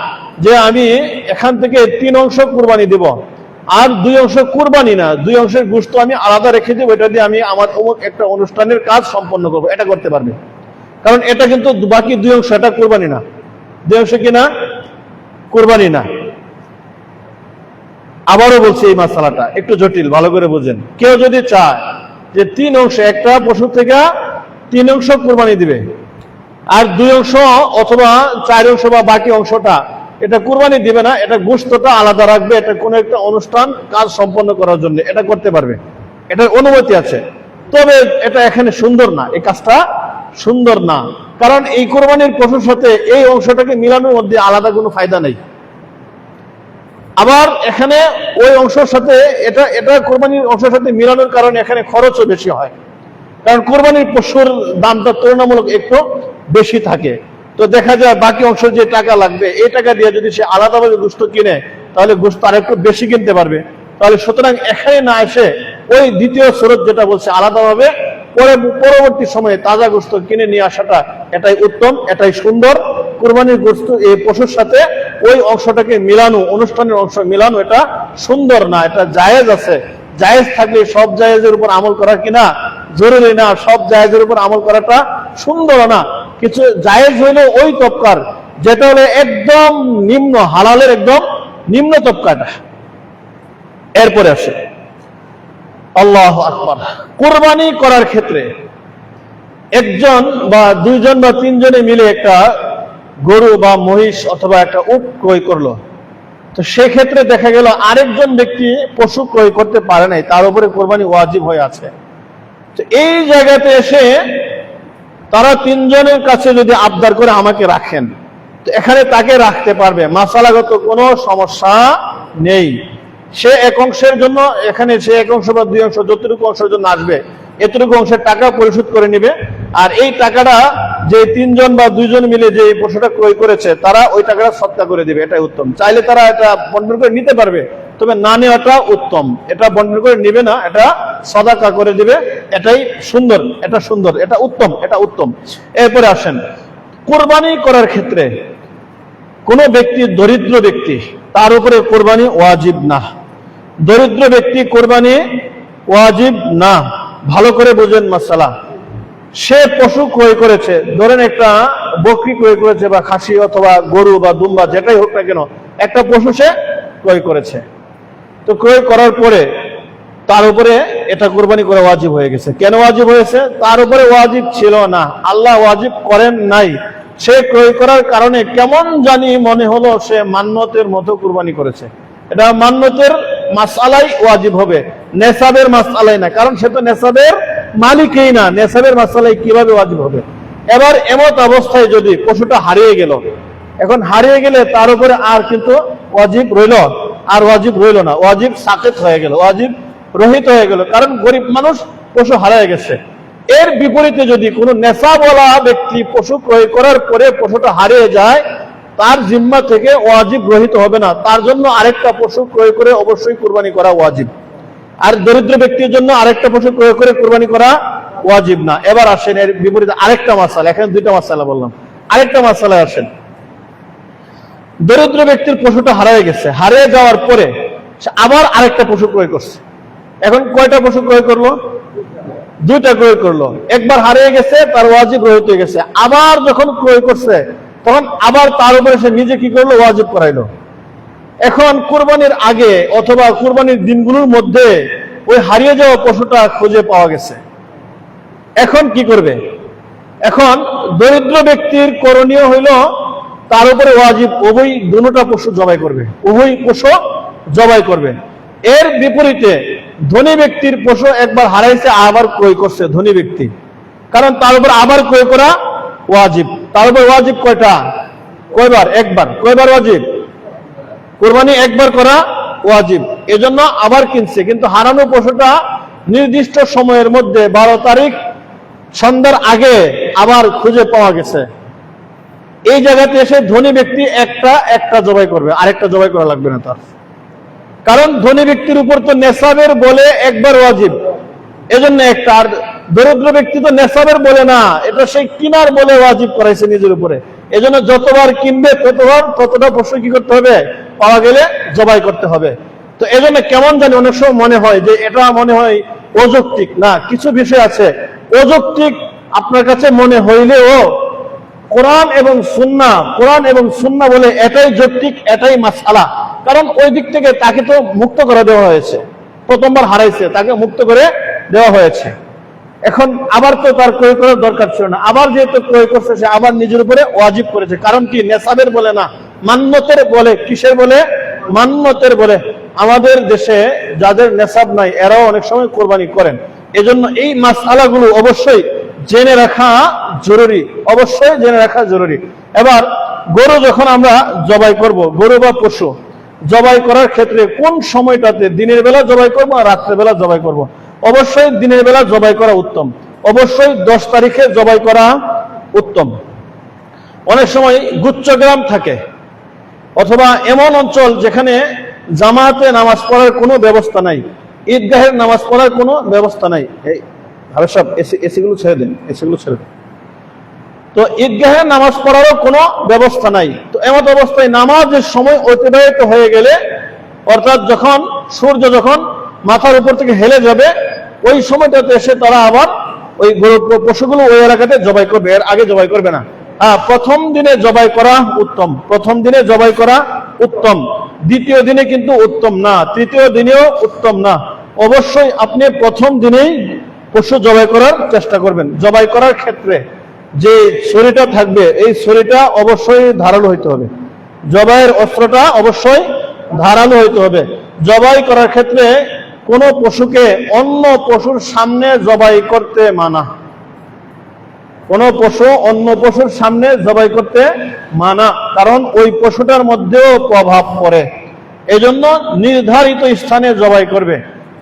S1: যে আমি এখান থেকে 3 অংশ কুরবানি দিব, আর 2 অংশ কুরবানি না, 2 অংশের গোশত আমি আলাদা রেখে দেবো, এটা দিয়ে আমি আমার অমুক একটা অনুষ্ঠানের কাজ সম্পন্ন করবো, এটা করতে পারবে। কারণ এটা কিন্তু বাকি 2 অংশ, এটা কুরবানি না। 2 অংশ কিনা কুরবানি না। আবারও বলছি, এই মাসালাটা একটু জটিল, ভালো করে বুঝেন। কেউ যদি চায় যে 3 অংশ, একটা পশু থেকে 3 অংশ কুরবানি দিবে, আর 2 অংশ অথবা 4 অংশ বা বাকি অংশটা এটা কুরবানি দিবে না, এটা গোশতটা আলাদা রাখবে, এটা কোনো একটা অনুষ্ঠান কাজ সম্পন্ন করার জন্য, এটা করতে পারবে, এটার অনুমতি আছে। তবে এটা এখানে সুন্দর না, এই কাজটা সুন্দর না, কারণ এই কুরবানির পশুর সাথে এই অংশটাকে মিলানোর মধ্যে আলাদা কোনো ফায়দা নেই। আবার এখানে ওই অংশের সাথে এটা কোরবানির অংশের সাথে মিলানোর কারণে এখানে খরচও বেশি হয়, কারণ কোরবানির পশুর দামটা তুলনামূলক একটু বেশি থাকে, তো দেখা যায় বাকি অংশ যে টাকা লাগবে এই টাকা দিয়ে যদি সে আলাদাভাবে গোশত কিনে তাহলে গোশত আর একটু বেশি কিনতে পারবে। তাহলে সুতরাং এখানে না এসে ওই দ্বিতীয় সুরত যেটা বলছে আলাদাভাবে পরবর্তী সময়ে তাজা গোশত কিনে নিয়ে আসাটা এটাই উত্তম, এটাই সুন্দর। কুরবানির গোশত এই পশুর সাথে ওই অংশটাকে মিলানো, অনুষ্ঠানের অংশ মিলানো, এটা সুন্দর না, এটা জায়েজ আছে। জায়েজ থাকলে সব জায়েজের উপর আমল করা কিনা জরুরি না, সব জায়েজের উপর আমল করাটা সুন্দর না। কিছু জায়েজ হইলো ওই তবকার যেটা হলো একদম নিম্ন, হালালের একদম নিম্ন তবকাটা। এরপরে আসে আল্লাহু আকবার, কুরবানি করার ক্ষেত্রে একজন বা দুইজন বা তিনজনে মিলে একটা গরু বা মহিষ অথবা একটা উট ক্রয় করলো, তো সেক্ষেত্রে দেখা গেল আরেকজন ব্যক্তি পশু ক্রয় করতে পারে নাই, তার উপরে কোরবানি ওয়াজিব হয়ে আছে। তো এই জায়গাতে এসে তারা তিনজনের কাছে যদি আবদার করে আমাকে রাখেন, তো এখানে তাকে রাখতে পারবে, মাসালাগত কোনো সমস্যা নেই। সে এক অংশের জন্য এখানে সে এক অংশ বা দুই অংশ যতটুকু অংশের জন্য আসবে এতটুকু অংশের টাকা পরিশোধ করে নিবে, আর এই টাকাটা যে তিনজন বা দুইজন মিলে যে পশুটা ক্রয় করেছে তারা ওই টাকাটা সৎকা করে দিবে, এটাই উত্তম। চাইলে তারা এটা বন্টন করে নিতে পারবে, তবে না নেওয়াটা উত্তম। এটা বন্টন করে নিবে না, এটা সদাকা করে দিবে, এটাই সুন্দর, এটা সুন্দর, এটা উত্তম, এটা উত্তম। এরপরে আসেন কোরবানি করার ক্ষেত্রে কোন ব্যক্তি দরিদ্র ব্যক্তি তার উপরে কোরবানি ওয়াজিব না। দরিদ্র ব্যক্তি কোরবানি ওয়াজিব না, ভালো করে বুঝেন মাসালা। সে পশু ক্রয় করেছে, ধরেন একটা বকরি ক্রয় করেছে বা খাসি অথবা গরু বা দুম্বা যেটাই হোক না কেন, একটা পশু সে ক্রয় করেছে। তো ক্রয় করার পরে তার উপরে এটা কোরবানি করা ওয়াজিব হয়ে গেছে। কেন ওয়াজিব হয়েছে? তার উপরে ওয়াজিব ছিল না, আল্লাহ ওয়াজিব করেন নাই। সে ক্রয় করার কারণে কেমন জানি মনে হলো সে মান্নতের মতো কুরবানি করেছে। এটা মান্নতের মাসআলাই ওয়াজিব হবে, নেসাবের মাসআলাই না, কারণ সে তো নেসাবের মালিকই না। নেসাবের মাসআলাই কিভাবে ওয়াজিব হবে? এবার এমত অবস্থায় যদি পশুটা হারিয়ে গেল, এখন হারিয়ে গেলে তার উপরে আর কিন্তু ওয়াজিব রইল, আর ওয়াজিব রইল না, ওয়াজিব সাকিত হয়ে গেল, ওয়াজিব রহিত হয়ে গেল, কারণ গরিব মানুষ পশু হারিয়ে গেছে। এর বিপরীতে যদি কোনো নেশাওয়ালা ব্যক্তি পশু ক্রয় করার পরে পশুটা হারিয়ে যায়, তার জিম্মা থেকে ওয়াজিব রহিত হবে না, তার জন্য আরেকটা পশু ক্রয় করে অবশ্যই কুরবানি করা ওয়াজিব। আর দরিদ্র ব্যক্তির জন্য আরেকটা পশু ক্রয় করে কুরবানি করা ওয়াজিব না। এবার আসেন এর বিপরীতে আরেকটা মাসালা, এখানে দুইটা মাসালা বললাম, আরেকটা মাসালায় আসেন। দরিদ্র ব্যক্তির পশুটা হারিয়ে গেছে, হারিয়ে যাওয়ার পরে আবার আরেকটা পশু ক্রয় করছে। এখন কয়টা পশু ক্রয় করলো? দুইটা ক্রয় করলো। একবার হারিয়ে গেছে, তার ওয়াজিব রহিত হয়ে গেছে। আবার যখন ক্রয় করছে তখন আবার তার উপরে সে নিজে কি করলো? ওয়াজিব করাইলো। এখন কুরবানির আগে অথবা কুরবানির দিনগুলোর মধ্যে ওই হারিয়ে যাওয়া পশুটা খুঁজে পাওয়া গেছে, এখন কি করবে? এখন দরিদ্র ব্যক্তির করণীয় হইল তার উপরে ওয়াজিব উভয় দুটোটা পশু জবাই করবে, উভয় পশু জবাই করবে। এর বিপরীতে ধনী ব্যক্তির পশু একবার হারাইছে আবার ক্রয় করছে ধনী ব্যক্তি, কারণ তার উপর আবার ক্রয় করা ওয়াজিব। তার উপর ওয়াজিব কয়টা? কয়বার? একবার। কয়বার ওয়াজিব? কুরবানি একবার করা ওয়াজিব, এজন্য আবার কিনছে। কিন্তু হারানো পশুটা নির্দিষ্ট সময়ের মধ্যে 12 তারিখ সন্ধ্যার আগে আবার খুঁজে পাওয়া গেছে। এই জায়গাতে এসে ধনী ব্যক্তি একটা জবাই করবে, আরেকটা জবাই করা লাগবে না তার, কারণ ধনী ব্যক্তির উপর তো নেশাবের বলে একবার ওয়াজিব, এজন্য একটা। আর দরিদ্র ব্যক্তি তো নেশাবের বলে না, এটা সেই কিনার বলে ওয়াজিব করাইছে নিজের উপরে, এজন্য যতবার কিনবে ততটা পশু কি করতে হবে? পাওয়া গেলে জবাই করতে হবে। তো এজন্য কেমন জানি অনেক সময় মনে হয় যে এটা মনে হয় অযৌক্তিক। না, কিছু বিষয় আছে অযৌক্তিক আপনার কাছে মনে হইলেও কোরআন এবং সুন্নাহ বলে এটাই যৌক্তিক, এটাই মাসআলা। কারণ ওই দিক থেকে তাকে তো মুক্ত করে দেওয়া হয়েছে, প্রথমবার হারাইছে তাকে মুক্ত করে দেওয়া হয়েছে। এখন আবার তো তার ক্রয় করার দরকার ছিল না, আবার যেহেতু ক্রয় করছে সে আবার নিজের উপরে ওয়াজিব করেছে। কারণ কি? নেশাবের বলে না, মান্নতের বলে। কিসের বলে? মান্নতের বলে। আমাদের দেশে যাদের নেশাব নাই এরাও অনেক সময় কোরবানি করেন, এজন্য এই মাসআলাগুলো অবশ্যই জেনে রাখা জরুরি, অবশ্যই জেনে রাখা জরুরি। এবার গরু যখন আমরা জবাই করব, গরু বা পশু জবাই করার ক্ষেত্রে কোন সময়টাতে, দিনের বেলা জবাই করবো আর রাত্রের বেলা জবাই করব? অবশ্যই দিনের বেলা জবাই করা উত্তম, অবশ্যই 10 তারিখে জবাই করা উত্তম। অনেক সময় গুচ্ছগ্রাম থাকে, অথবা এমন অঞ্চল যেখানে জামাতে নামাজ পড়ার কোনো ব্যবস্থা নাই, ঈদগাহের নামাজ পড়ার কোনো ব্যবস্থা নাই। এই হাবেশ সাহেব এসিগুলো ছেড়ে দেন, এসিগুলো ছেড়ে দেন। তো ঈদগাহের নামাজ পড়ারও কোনো ব্যবস্থা নাই। তো এমন অবস্থায় নামাজের সময় অতিবাহিত হয়ে গেলে, অর্থাৎ যখন সূর্য যখন মাথার উপর থেকে হেলে যাবে, ওই সময়টাতে এসে তারা আবার ওই পশুগুলো ওই এলাকাতে জবাই করবে, এর আগে জবাই করবে না। হ্যাঁ, প্রথম দিনে জবাই করা উত্তম, প্রথম দিনে জবাই করা উত্তম, দ্বিতীয় দিনে কিন্তু উত্তম না, তৃতীয় দিনেও উত্তম না। অবশ্যই আপনি প্রথম দিনেই পশু জবাই করার চেষ্টা করবেন। জবাই করার ক্ষেত্রে যে ছুরিটা থাকবে, এই ছুরিটা অবশ্যই ধারালো হইতে হবে, জবাইয়ের অস্ত্রটা অবশ্যই ধারালো হইতে হবে। জবাই করার ক্ষেত্রে কোনো পশুকে অন্য পশুর সামনে জবাই করতে মানা, কোনো পশু অন্য পশুর সামনে জবাই করতে মানা, কারণ ওই পশুটার মধ্যেও প্রভাব পড়ে। এজন্য নির্ধারিত স্থানে জবাই করবে,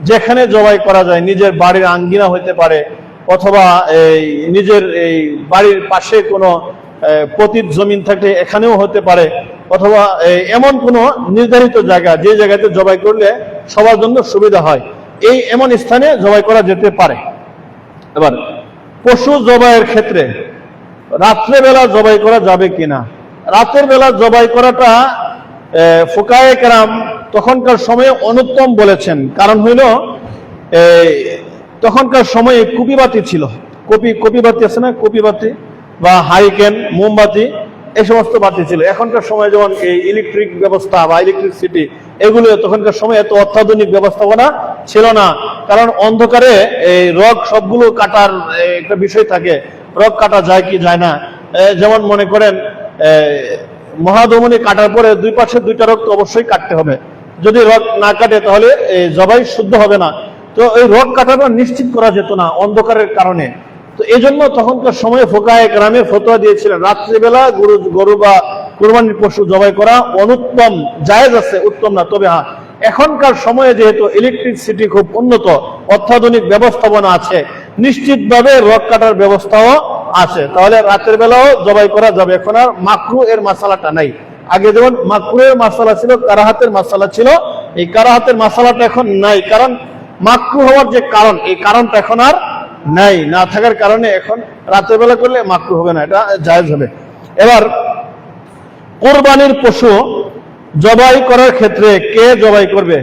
S1: যেখানে জবাই করা যায়। নিজের বাড়ির আঙ্গিনা হইতে পারে, অথবা এই নিজের এই বাড়ির পাশে কোনো পতিত জমিন থাকলে এখানেও হতে পারে, অথবা এমন কোনো নির্ধারিত জায়গা, যে জায়গাতে জবাই করলে সবার জন্য সুবিধা হয়, এই এমন স্থানে জবাই করা যেতে পারে। এবার পশু জবাইয়ের ক্ষেত্রে রাত্রেবেলা জবাই করা যাবে কিনা? রাতের বেলা জবাই করাটা ফুকায়ে কেরাম তখনকার সময়ে অনুত্তম বলেছেন। কারণ হইল তখনকার সময়ে কুপিবাতি ছিল, কপিবাতি আছে না, কপিবাতি বা হারিকেন, মোমবাতি, এই সমস্ত বাতি ছিল। এখনকার সময় যেমন এই ইলেকট্রিক ব্যবস্থা বা ইলেকট্রিসিটি, এগুলো তখনকার সময় এত অত্যাধুনিক ব্যবস্থাপনা ছিল না। কারণ অন্ধকারে এই রগ সবগুলো কাটার একটা বিষয় থাকে, রগ কাটা যায় কি যায় না। যেমন মনে করেন মহাধমনী কাটার পরে দুই পাশে দুইটা রগ তো অবশ্যই কাটতে হবে, যদি রগ না কাটে তাহলে জবাই শুদ্ধ হবে না। তো এই রগ কাটাটা নিশ্চিত করা যেত না অন্ধকারের কারণে। তো এই জন্য তখনকার সময়ে ফুকায়ে কেরামের ফতোয়া দিয়েছিলেন রাত্রিবেলা গরু বা কুরবানির পশু জবাই করা অনুত্তম, জায়েজ আছে, উত্তম না। তবে হ্যাঁ, এখনকার সময়ে যেহেতু ইলেকট্রিসিটি খুব উন্নত, অত্যাধুনিক ব্যবস্থাপনা আছে, নিশ্চিতভাবে রগ কাটার ব্যবস্থাও আছে, তাহলে রাতের বেলাও জবাই করা যাবে। এখন আর মাকরু এর মাসালাটা নাই। আগে যেমন মাকরু এর মাসালা ছিল, কারাহাতের মাসালা ছিল, এই কারাহাতের মাসালাটা এখন নাই। কারণ মাকরু হওয়ার যে কারণ, এই কারণটা এখন আর নাই, না থাকার কারণে এখন রাতের বেলা করলে মাকরু হবে না, এটা জায়েজ হবে। এবার কোরবানির পশু জবাই করার ক্ষেত্রে কে জবাই করবে?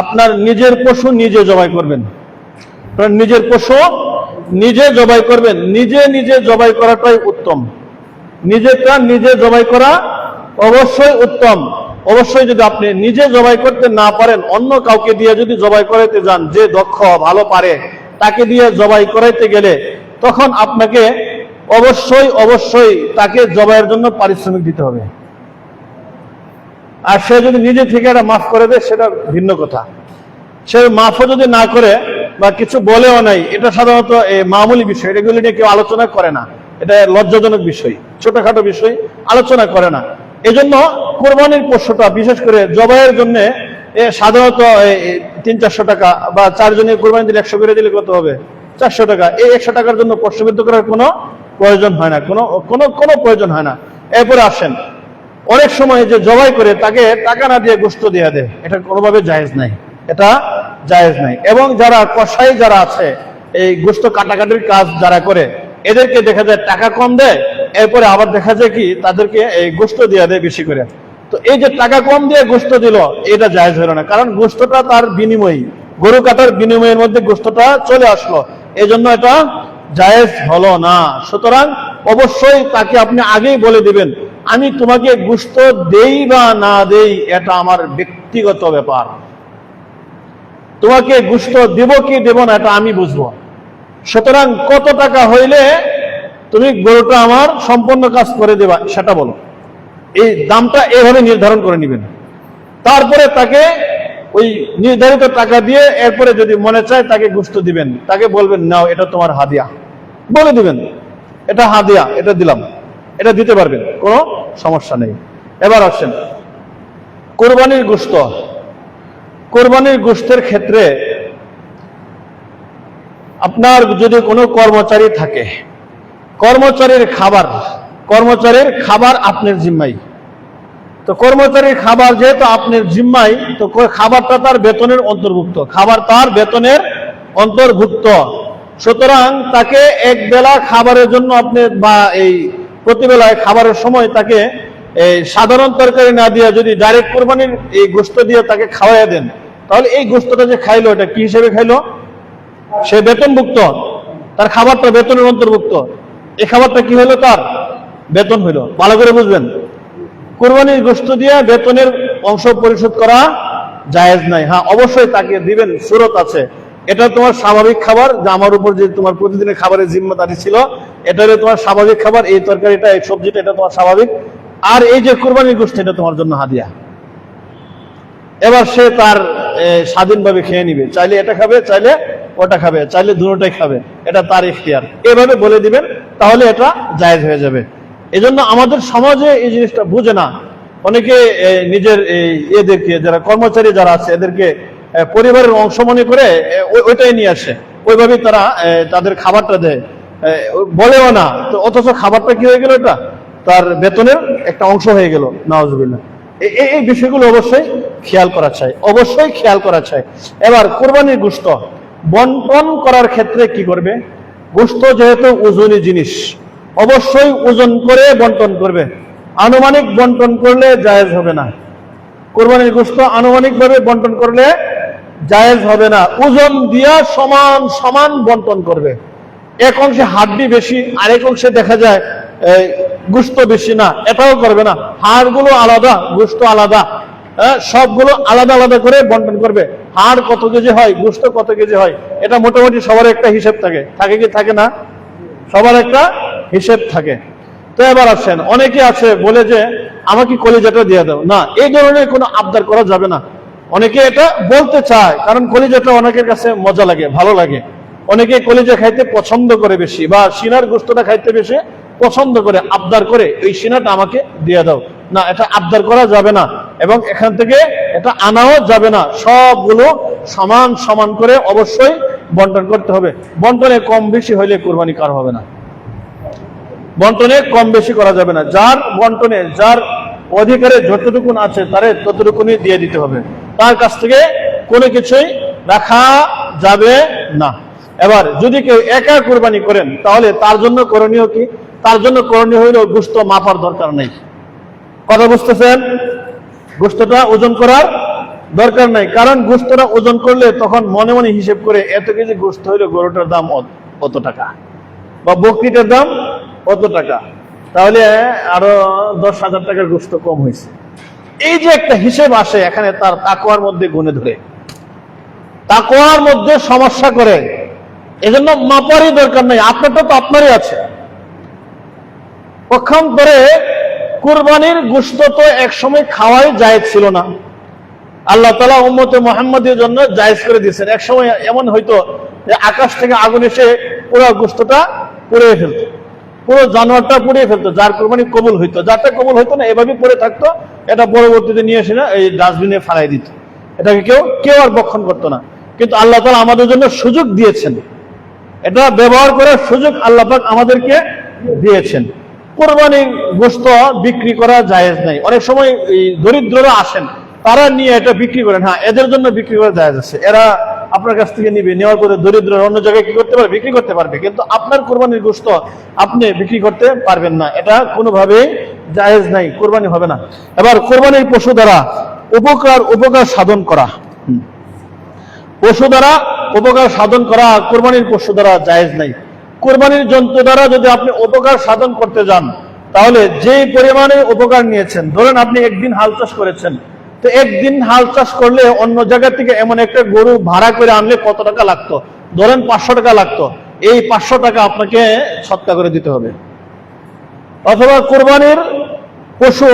S1: আপনার নিজের পশু নিজে জবাই করবেন, নিজের পশু নিজে জবাই করবেন। নিজে নিজে জবাই করাটাই উত্তম, নিজেরটা নিজে জবাই করা অবশ্যই উত্তম। অবশ্যই যদি আপনি নিজে জবাই করতে না পারেন, অন্য কাউকে দিয়ে যদি জবাই করাইতে যান, যে দক্ষ ভালো পারে, তাকে দিয়ে জবাই করাইতে গেলে তখন আপনাকে অবশ্যই তাকে জবাইয়ের জন্য পারিশ্রমিক দিতে হবে। আর সে যদি নিজে থেকে এটা মাফ করে দেয়, সেটা ভিন্ন কথা। সে মাফও যদি না করে বা কিছু বলেও নাই, এটা সাধারণত মামুলি বিষয়, এগুলি নিয়ে কেউ আলোচনা করে না, এটা লজ্জাজনক বিষয়, ছোটখাটো বিষয় আলোচনা করে না। এজন্য কোরবানির পশুটা বিশেষ করে জবাইয়ের জন্য সাধারণত 300-400 টাকা, বা 4 জনের কোরবানি দিলে 100 করে দিলে কত হবে? 400 টাকা। এই 100 টাকার জন্য পশুবদ্ধ করার কোনো প্রয়োজন হয় না, কোনো প্রয়োজন হয় না। এরপরে আসেন, অনেক সময় যে জবাই করে তাকে টাকা না দিয়ে গোশত দিয়ে দেয়, এটা কোনোভাবে জায়েজ নাই, এটা জায়েজ নাই। এবং যারা কসাই যারা আছে, এই গোশত কাটাকাটির কাজ যারা করে, এদেরকে দেখা যায় টাকা কম দেয়, এরপরে আবার দেখা যায় কি তাদেরকে এই গোশত দিয়ে দেয় বেশি করে। তো এই যে টাকা কম দিয়ে গোশত দিল, এটা জায়েজ হলো না, কারণ গোশতটা তার বিনিময়ী, গরু কাটার বিনিময়ের মধ্যে গোশতটা চলে আসলো, এই জন্য এটা জায়েজ হলো না। সুতরাং অবশ্যই তাকে আপনি আগেই বলে দিবেন, আমি তোমাকে গোশত দেই বা না দেই এটা আমার ব্যক্তিগত ব্যাপার, তোমাকে গোশত দেব কি দেব না এটা আমি বুঝবো। সুতরাং কত টাকা হইলে তুমি গরুটা আমার সম্পূর্ণ কাজ করে দেবা সেটা বলো, এই দামটা এভাবে নির্ধারণ করে নেবেন। তারপরে তাকে ওই নির্ধারিত টাকা দিয়ে এরপরে যদি মনে চায় তাকে গোশত দিবেন, তাকে বলবেন নাও এটা তোমার হাদিয়া, বলে দিবেন এটা হাদিয়া, এটা দিলাম, এটা দিতে পারবেন, কোনো সমস্যা নেই। এবার আসেন কোরবানির গোশত। কোরবানির গোশতের ক্ষেত্রে আপনার যদি কোনো কর্মচারী থাকে, কর্মচারীর খাবার, কর্মচারীর খাবার আপনার জিম্মাই। তো কর্মচারীর খাবার যেহেতু আপনার জিম্মাই, তো খাবারটা তার বেতনের অন্তর্ভুক্ত, খাবার তার বেতনের অন্তর্ভুক্ত। সুতরাং তাকে এক বেলা খাবারের জন্য আপনি বা এই প্রতিবেলায় খাবারের সময় তাকে এই সাধারণ তরকারি না দিয়ে যদি ডাইরেক্ট কোরবানির এই গোশত দিয়ে তাকে খাওয়াইয়া দেন, তাহলে এই গোশতটা যে খাইলো এটা কি হিসেবে খাইলো? সে বেতনভুক্ত, তার খাবারটা বেতনের অন্তর্ভুক্ত। এই খাবারটা কি হলো? তার বেতন হইলো। ভালো করে বুঝবেন, কোরবানির গোশত দিয়ে বেতনের অংশ পরিশোধ করা জায়েজ নাই। হ্যাঁ, অবশ্যই তাকে দিবেন, সুরত আছে। এটা তোমার স্বাভাবিক খাবার, যে আমার উপর যে তোমার প্রতিদিনের খাবারের জিম্মাদারি ছিল, এটা হলো তোমার স্বাভাবিক খাবার। এই তরকারিটা, এই সবজিটা, এটা তোমার স্বাভাবিক। আর এই যে কোরবানির গোশত, এটা তোমার জন্য হাদিয়া। এবার সে তার স্বাধীনভাবে খেয়ে নিবে, চাইলে এটা খাবে, চাইলে ওটা খাবে, চাইলে দুটোটাই খাবে, এটা তার ইখতিয়ার। এভাবে বলে দিবেন, তাহলে এটা জায়েজ হয়ে যাবে। এজন্য আমাদের সমাজে এই জিনিসটা বুঝে না। অনেকে নিজের এদেরকে, যারা কর্মচারী যারা আছে, এদেরকে পরিবারের অংশ মনে করে ওইটাই নিয়ে আসে, ওইভাবেই তারা তাদের খাবারটা দেয়, বলেও না তো, অথচ খাবারটা কি হয়ে গেল? এটা তার বেতনের একটা অংশ হয়ে গেল। নাউজুবিল্লাহ। এই বিষয়গুলো অবশ্যই খেয়াল করা চাই, অবশ্যই খেয়াল করা চাই। এবার কোরবানির গোশত বন্টন করার ক্ষেত্রে কি করবে? গোশত যেহেতু ওজনী জিনিস, অবশ্যই ওজন করে বন্টন করবে। আনুমানিক বন্টন করলে জায়েজ হবে না। কোরবানির গোশত আনুমানিক ভাবে বন্টন করলে জায়েজ হবে না। ওজন দিয়া সমান সমান বন্টন করবে। এক অংশে হাড্ডি বেশি, আরেক অংশে দেখা যায় গোশত বেশি, না, এটাও করবে না। হাড়গুলো আলাদা, গোশত আলাদা, সবগুলো আলাদা আলাদা করে বন্টন করবে। হাড় কত কেজি হয়, গোশত কত কেজি হয়, এটা মোটামুটি সবার একটা হিসেব থাকে। থাকে কি থাকে না? সবার একটা হিসেব থাকে। তো এবার আসেন, অনেকে আছে বলে যে আমাকে কলিজাটা দিয়ে দাও। না, এই ধরনের কোনো আবদার করা যাবে না। অনেকে এটা বলতে চায়, কারণ কলিজাটা অনেকের কাছে মজা লাগে, ভালো লাগে। অনেকে কলিজা খাইতে পছন্দ করে বেশি, বা সিনার গোশতটা খাইতে বেশি পছন্দ করে, আবদার করে এই সিনাটা আমাকে দিয়ে দাও। না, এটা আবদার করা যাবে না, এবং এখান থেকে এটা আনাও যাবে না। সবগুলো সমান সমান করে অবশ্যই বন্টন করতে হবে। বন্টনে কম বেশি হইলে কোরবানি কার হবে না। বন্টনে কম বেশি করা যাবে না। যার বন্টনে, যার অধিকারে যতটুকুন আছে তারে ততটুকুনই দিয়ে দিতে হবে। তার কাছ থেকে কোনো কিছুই রাখা যাবে না। এবার যদি কেউ একা কোরবানি করেন, তাহলে তার জন্য করণীয় কি? তার জন্য করণীয় হইল গোশত মাপার দরকার নেই। কথা বুঝতেছেন? গোশতটা ওজন করার দরকার নাই। কারণ গোশতটা ওজন করলে তখন মনে মনে হিসেব করে, এত কেজি গোশত হইলে গরুটার দাম অত টাকা, বা বকরিটার দাম অত টাকা, তাহলে আরো 10,000 টাকার গোশত কম হয়েছে। এই যে একটা হিসেব আসে এখানে, তার তাকওয়ার মধ্যে গুণে ধরে, তাকওয়ার মধ্যে সমস্যা করে। এজন্য মাপারই দরকার নেই। আপনারটা তো আপনারই আছে। পক্ষান্তরে কুরবানির গোশত তো একসময় খাওয়াই জায়েজ ছিল না। আল্লাহ তাআলা উম্মতে মুহাম্মাদের জন্য জায়েজ করে দিয়েছেন। একসময় এমন হয়তো যে আকাশ থেকে আগুন এসে পুরো গোশতটা পুড়িয়ে ফেলতো, পুরো জানোয়ারটা পুড়িয়ে ফেলতো, যার কোরবানি কবুল হইতো। যারটা কবুল হইতো না, এভাবে পড়ে থাকতো, এটা পরবর্তীতে নিয়ে এসে না এই ডাস্টবিনে ফালাই দিত। এটাকে কেউ আর বক্ষণ করতো না। কিন্তু আল্লাহ তাআলা আমাদের জন্য সুযোগ দিয়েছেন, এটা ব্যবহার করার সুযোগ আল্লাহ পাক আমাদেরকে দিয়েছেন। কোরবানির গোশত বিক্রি করা জায়েজ নাই। অনেক সময় দরিদ্ররা আসেন, তারা নিয়ে এটা বিক্রি করেন। হ্যাঁ, এদের জন্য বিক্রি করা জায়েজ আছে। এরা আপনার কাছ থেকে নিবে, নেওয়ার পরে দরিদ্ররা অন্য জায়গায় কি করতে পারবে? বিক্রি করতে পারবে। কিন্তু আপনার কোরবানির গোশত আপনি বিক্রি করতে পারবেন না। এটা কোনোভাবেই জায়েজ নাই, কোরবানি হবে না। এবার কোরবানির পশু দ্বারা উপকার সাধন করা, পশু দ্বারা উপকার সাধন করা কোরবানির পশু দ্বারা জায়েজ নাই। কোরবানির জন্তু দ্বারা যদি আপনি উপকার সাধন করতে যান, তাহলে যে পরিমাণে উপকার নিয়েছেন, ধরেন আপনি একদিন হাল চাষ করেছেন, তো একদিন হাল চাষ করলে অন্য জায়গা থেকে এমন একটা গরু ভাড়া করে আনলে কত টাকা লাগতো? ধরেন 500 টাকা লাগতো। এই 500 টাকা আপনাকে সৎকা করে দিতে হবে। অথবা কোরবানির পশু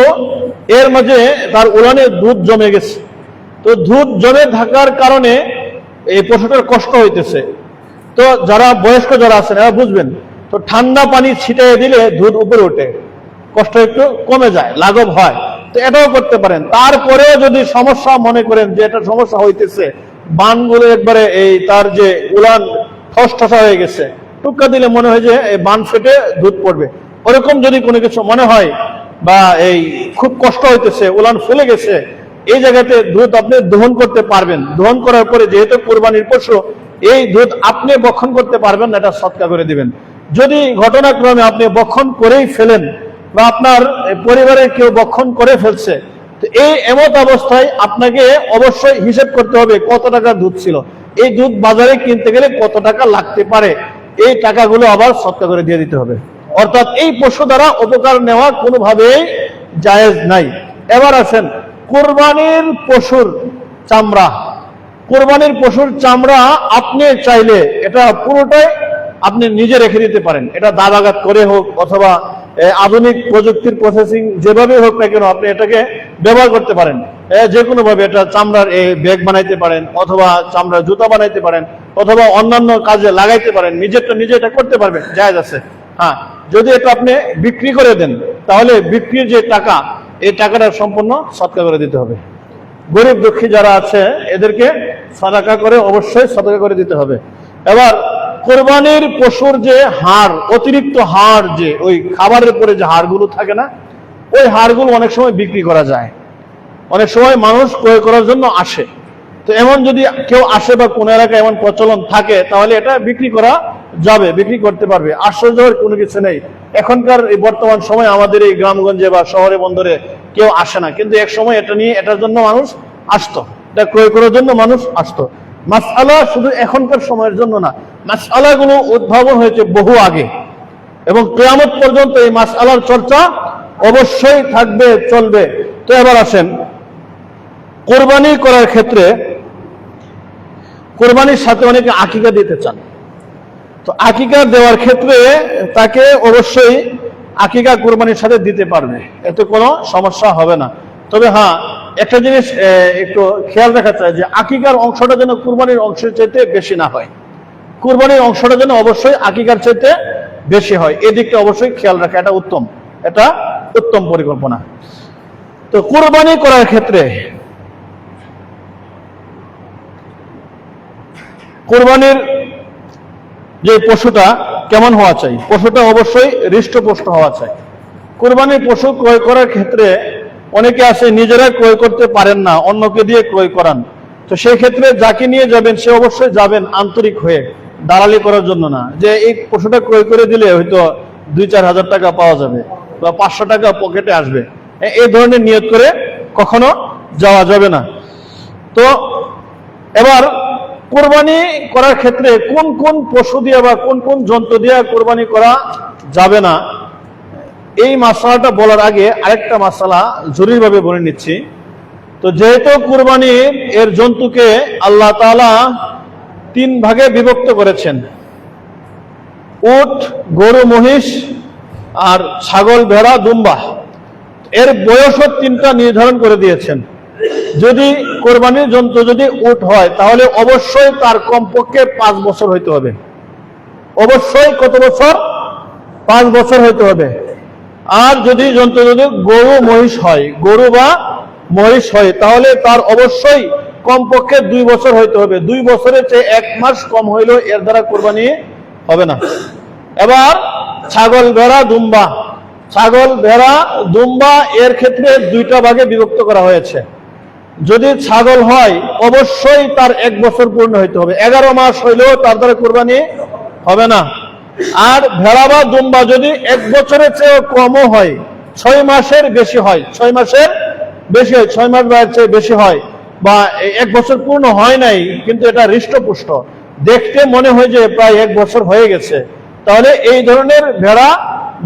S1: এর মাঝে তার উলানে দুধ জমে গেছে, তো দুধ জমে থাকার কারণে এই পশুটার কষ্ট হইতেছে। তো যারা বয়স্ক যারা আছেন এরা বুঝবেন, তো ঠান্ডা পানি ছিটিয়ে দিলে দুধ উপরে ওঠে, কষ্ট একটু কমে যায়, লাঘব হয়। তো এটাও করতে পারেন। তারপরে যদি সমস্যা মনে করেন যে এটা সমস্যা হইতেছে, বানগুলো একবারে এই তার যে উলান ঠসঠসা হয়ে গেছে, টুকা দিলে মনে হয় যে এই বান ফেটে দুধ পড়বে, ওরকম যদি কোনো কিছু মনে হয় বা এই খুব কষ্ট হইতেছে, উলান ফুলে গেছে, এই জায়গাতে দুধ আপনি দহন করতে পারবেন। দহন করার পরে যেহেতু কোরবানির পশু, এই দুধ আপনি বক্ষণ করতে পারবেন না, এটা সৎকার করে দিবেন। যদি ঘটনাক্রমে আপনি বক্ষণ করেই ফেলেন বা আপনার পরিবারের কেউ বক্ষণ করে ফেলছে, তো এই এমত অবস্থায় আপনাকে অবশ্যই হিসেব করতে হবে কত টাকা দুধ ছিল, এই দুধ বাজারে কিনতে গেলে কত টাকা লাগতে পারে, এই টাকাগুলো আবার সৎকার করে দিয়ে দিতে হবে। অর্থাৎ এই পশু দ্বারা উপকার নেওয়া কোনোভাবেই জায়েজ নাই। এবার আসেন কোরবানির পশুর চামড়া। কোরবানির পশুর চামড়া আপনি চাইলে এটা পুরোটাই আপনি নিজে রেখে দিতে পারেন। এটা দাবাঘাত করে হোক অথবা আধুনিক প্রযুক্তির প্রসেসিং যেভাবে হোক না কেন, আপনি এটাকে ব্যবহার করতে পারেন। যে কোনো ভাবে এটা চামড়ার ব্যাগ বানাইতে পারেন, অথবা চামড়ার জুতা বানাইতে পারেন, অথবা অন্যান্য কাজে লাগাইতে পারেন। নিজেরটা নিজে এটা করতে পারবেন, জায়েজ আছে। হ্যাঁ, যদি এটা আপনি বিক্রি করে দেন, তাহলে বিক্রির যে টাকা, এই টাকাটা সম্পূর্ণ সদকা করে দিতে হবে। গরিব দুঃখী যারা আছে এদেরকে সাদাকা করে, অবশ্যই সাদাকা করে দিতে হবে। এবার কোরবানির পশুর যে হাড়, অতিরিক্ত হাড়, যে ওই খাবারের পরে যে হাড়গুলো থাকে না, ওই হাড়গুলো অনেক সময় বিক্রি করা যায়। অনেক সময় মানুষ ক্রয় করার জন্য আসে। তো এমন যদি কেউ আসে বা কোন এলাকায় এমন প্রচলন থাকে, তাহলে এটা বিক্রি করা যাবে, বিক্রি করতে পারবে। আশ্চর্যের কোনো কিছু নেই। এখনকার এই বর্তমান সময় আমাদের এই গ্রামগঞ্জে বা শহরে বন্দরে কেউ আসে না, কিন্তু এক সময় এটা নিয়ে, এটার জন্য মানুষ আসতো, এটা ক্রয় করার জন্য মানুষ আসতো। মাসআলা শুধু এখনকার সময়ের জন্য না, মাসআলাগুলো উদ্ভাবন হয়েছে বহু আগে, এবং কিয়ামত পর্যন্ত এই মাসআলার চর্চা অবশ্যই থাকবে, চলবে। তো এবার আসেন কোরবানি করার ক্ষেত্রে, কোরবানির সাথে অনেকে আকিকা দিতে চান। তো আকিকা দেওয়ার ক্ষেত্রে তাকে অবশ্যই আকিকা কোরবানির সাথে দিতে পারবে, এতে কোনো সমস্যা হবে না। তবে হ্যাঁ, একটা জিনিস একটু খেয়াল রাখা চাই, যে আকিকার অংশটা যেন কোরবানির অংশের চাইতে বেশি না হয়। কোরবানির অংশটা যেন অবশ্যই আকিকার চাইতে বেশি হয়, এই দিকটা অবশ্যই খেয়াল রাখা, এটা উত্তম, এটা উত্তম পরিকল্পনা। তো কোরবানি করার ক্ষেত্রে কোরবানির যে পশুটা কেমন হওয়া চাই, পশুটা অবশ্যই হৃষ্টপুষ্ট হওয়া চাই। কোরবানির পশু ক্রয় করার ক্ষেত্রে অনেকে আছে নিজেরা ক্রয় করতে পারেন না, অন্যকে দিয়ে ক্রয় করান। তো সেই ক্ষেত্রে যাকে নিয়ে যাবেন সে অবশ্যই যাবেন আন্তরিক হয়ে, দালালি করার জন্য না, যে এই পশুটা ক্রয় করে দিলে হয়তো 2-4 হাজার টাকা পাওয়া যাবে বা 500 টাকা পকেটে আসবে, এই ধরনের নিয়ত করে কখনো যাওয়া যাবে না। তো এবার কোরবানি করার ক্ষেত্রে কোন কোন পশু দিয়ে বা কোন কোন জন্তু দিয়ে কোরবানি করা যাবে না, এই মাসালাটা বলার আগে আরেকটা মাসালা জরুরিভাবে বলে নিচ্ছি। তো যেহেতু কোরবানি এর জন্তুকে আল্লাহ তাআলা 3 ভাগে বিভক্ত করেছেন, উট, গরু, মহিষ আর ছাগল, ভেড়া, দুম্বা, এর বয়সও 3টা নির্ধারণ করে দিয়েছেন। যদি কোরবানির জন্তু যদি উট হয়, তাহলে অবশ্যই তার কমপক্ষে 5 বছর হইতে হবে। অবশ্যই কত বছর? 5 বছর হইতে হবে। আর যদি জন্তু যদি গরু মহিষ হয়, গরু বা মহিষ হয়, তাহলে তার অবশ্যই কমপক্ষে 2 বছর হইতে হবে। 2 বছরের চেয়ে 1 মাস কম হইলেও এর দ্বারা কোরবানি হবে না। এবার ছাগল, ভেড়া, দুম্বা, ছাগল, ভেড়া, দুম্বা এর ক্ষেত্রে 2টা ভাগে বিভক্ত করা হয়েছে। যদি ছাগল হয় অবশ্যই তার 1 বছর পূর্ণ হইতে হবে, 11 মাস হইলেও তার দ্বারা কোরবানি হবে না। আর ভেড়া বা দুম্বা যদি 1 বছরের চেয়ে কমও হয়, 6 মাসের বেশি হয়, 6 মাসের বেশি হয়, 6 মাস বা এর চেয়ে বেশি হয়, বা 1 বছর পূর্ণ হয় নাই কিন্তু এটা হৃষ্টপুষ্ট, দেখতে মনে হয় যে প্রায় 1 বছর হয়ে গেছে, তাহলে এই ধরনের ভেড়া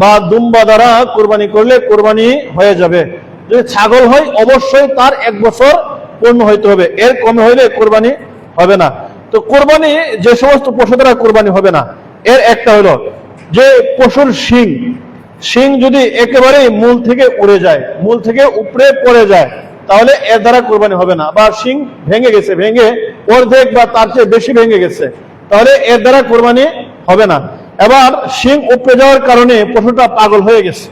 S1: বা দুম্বা দ্বারা কোরবানি করলে কোরবানি হয়ে যাবে। যদি ছাগল হয় অবশ্যই তার 1 বছর পূর্ণ হইতে হবে, এর কমে হইলে কোরবানি হবে না। তো কোরবানি যে সমস্ত পশু দ্বারা কোরবানি হবে না, এর একটা হলো যে পশুর শিং যদি একেবারেই মূল থেকে উড়ে যায়, মূল থেকে উপরে পড়ে যায়, তাহলে এর দ্বারা কোরবানি হবে না। বা শিং ভেঙে গেছে, ভেঙে অর্ধেক বা তার চেয়ে বেশি ভেঙে গেছে, তাহলে এর দ্বারা কোরবানি হবে না। এবার শিং উপড়ে যাওয়ার কারণে পশুটা পাগল হয়ে গেছে,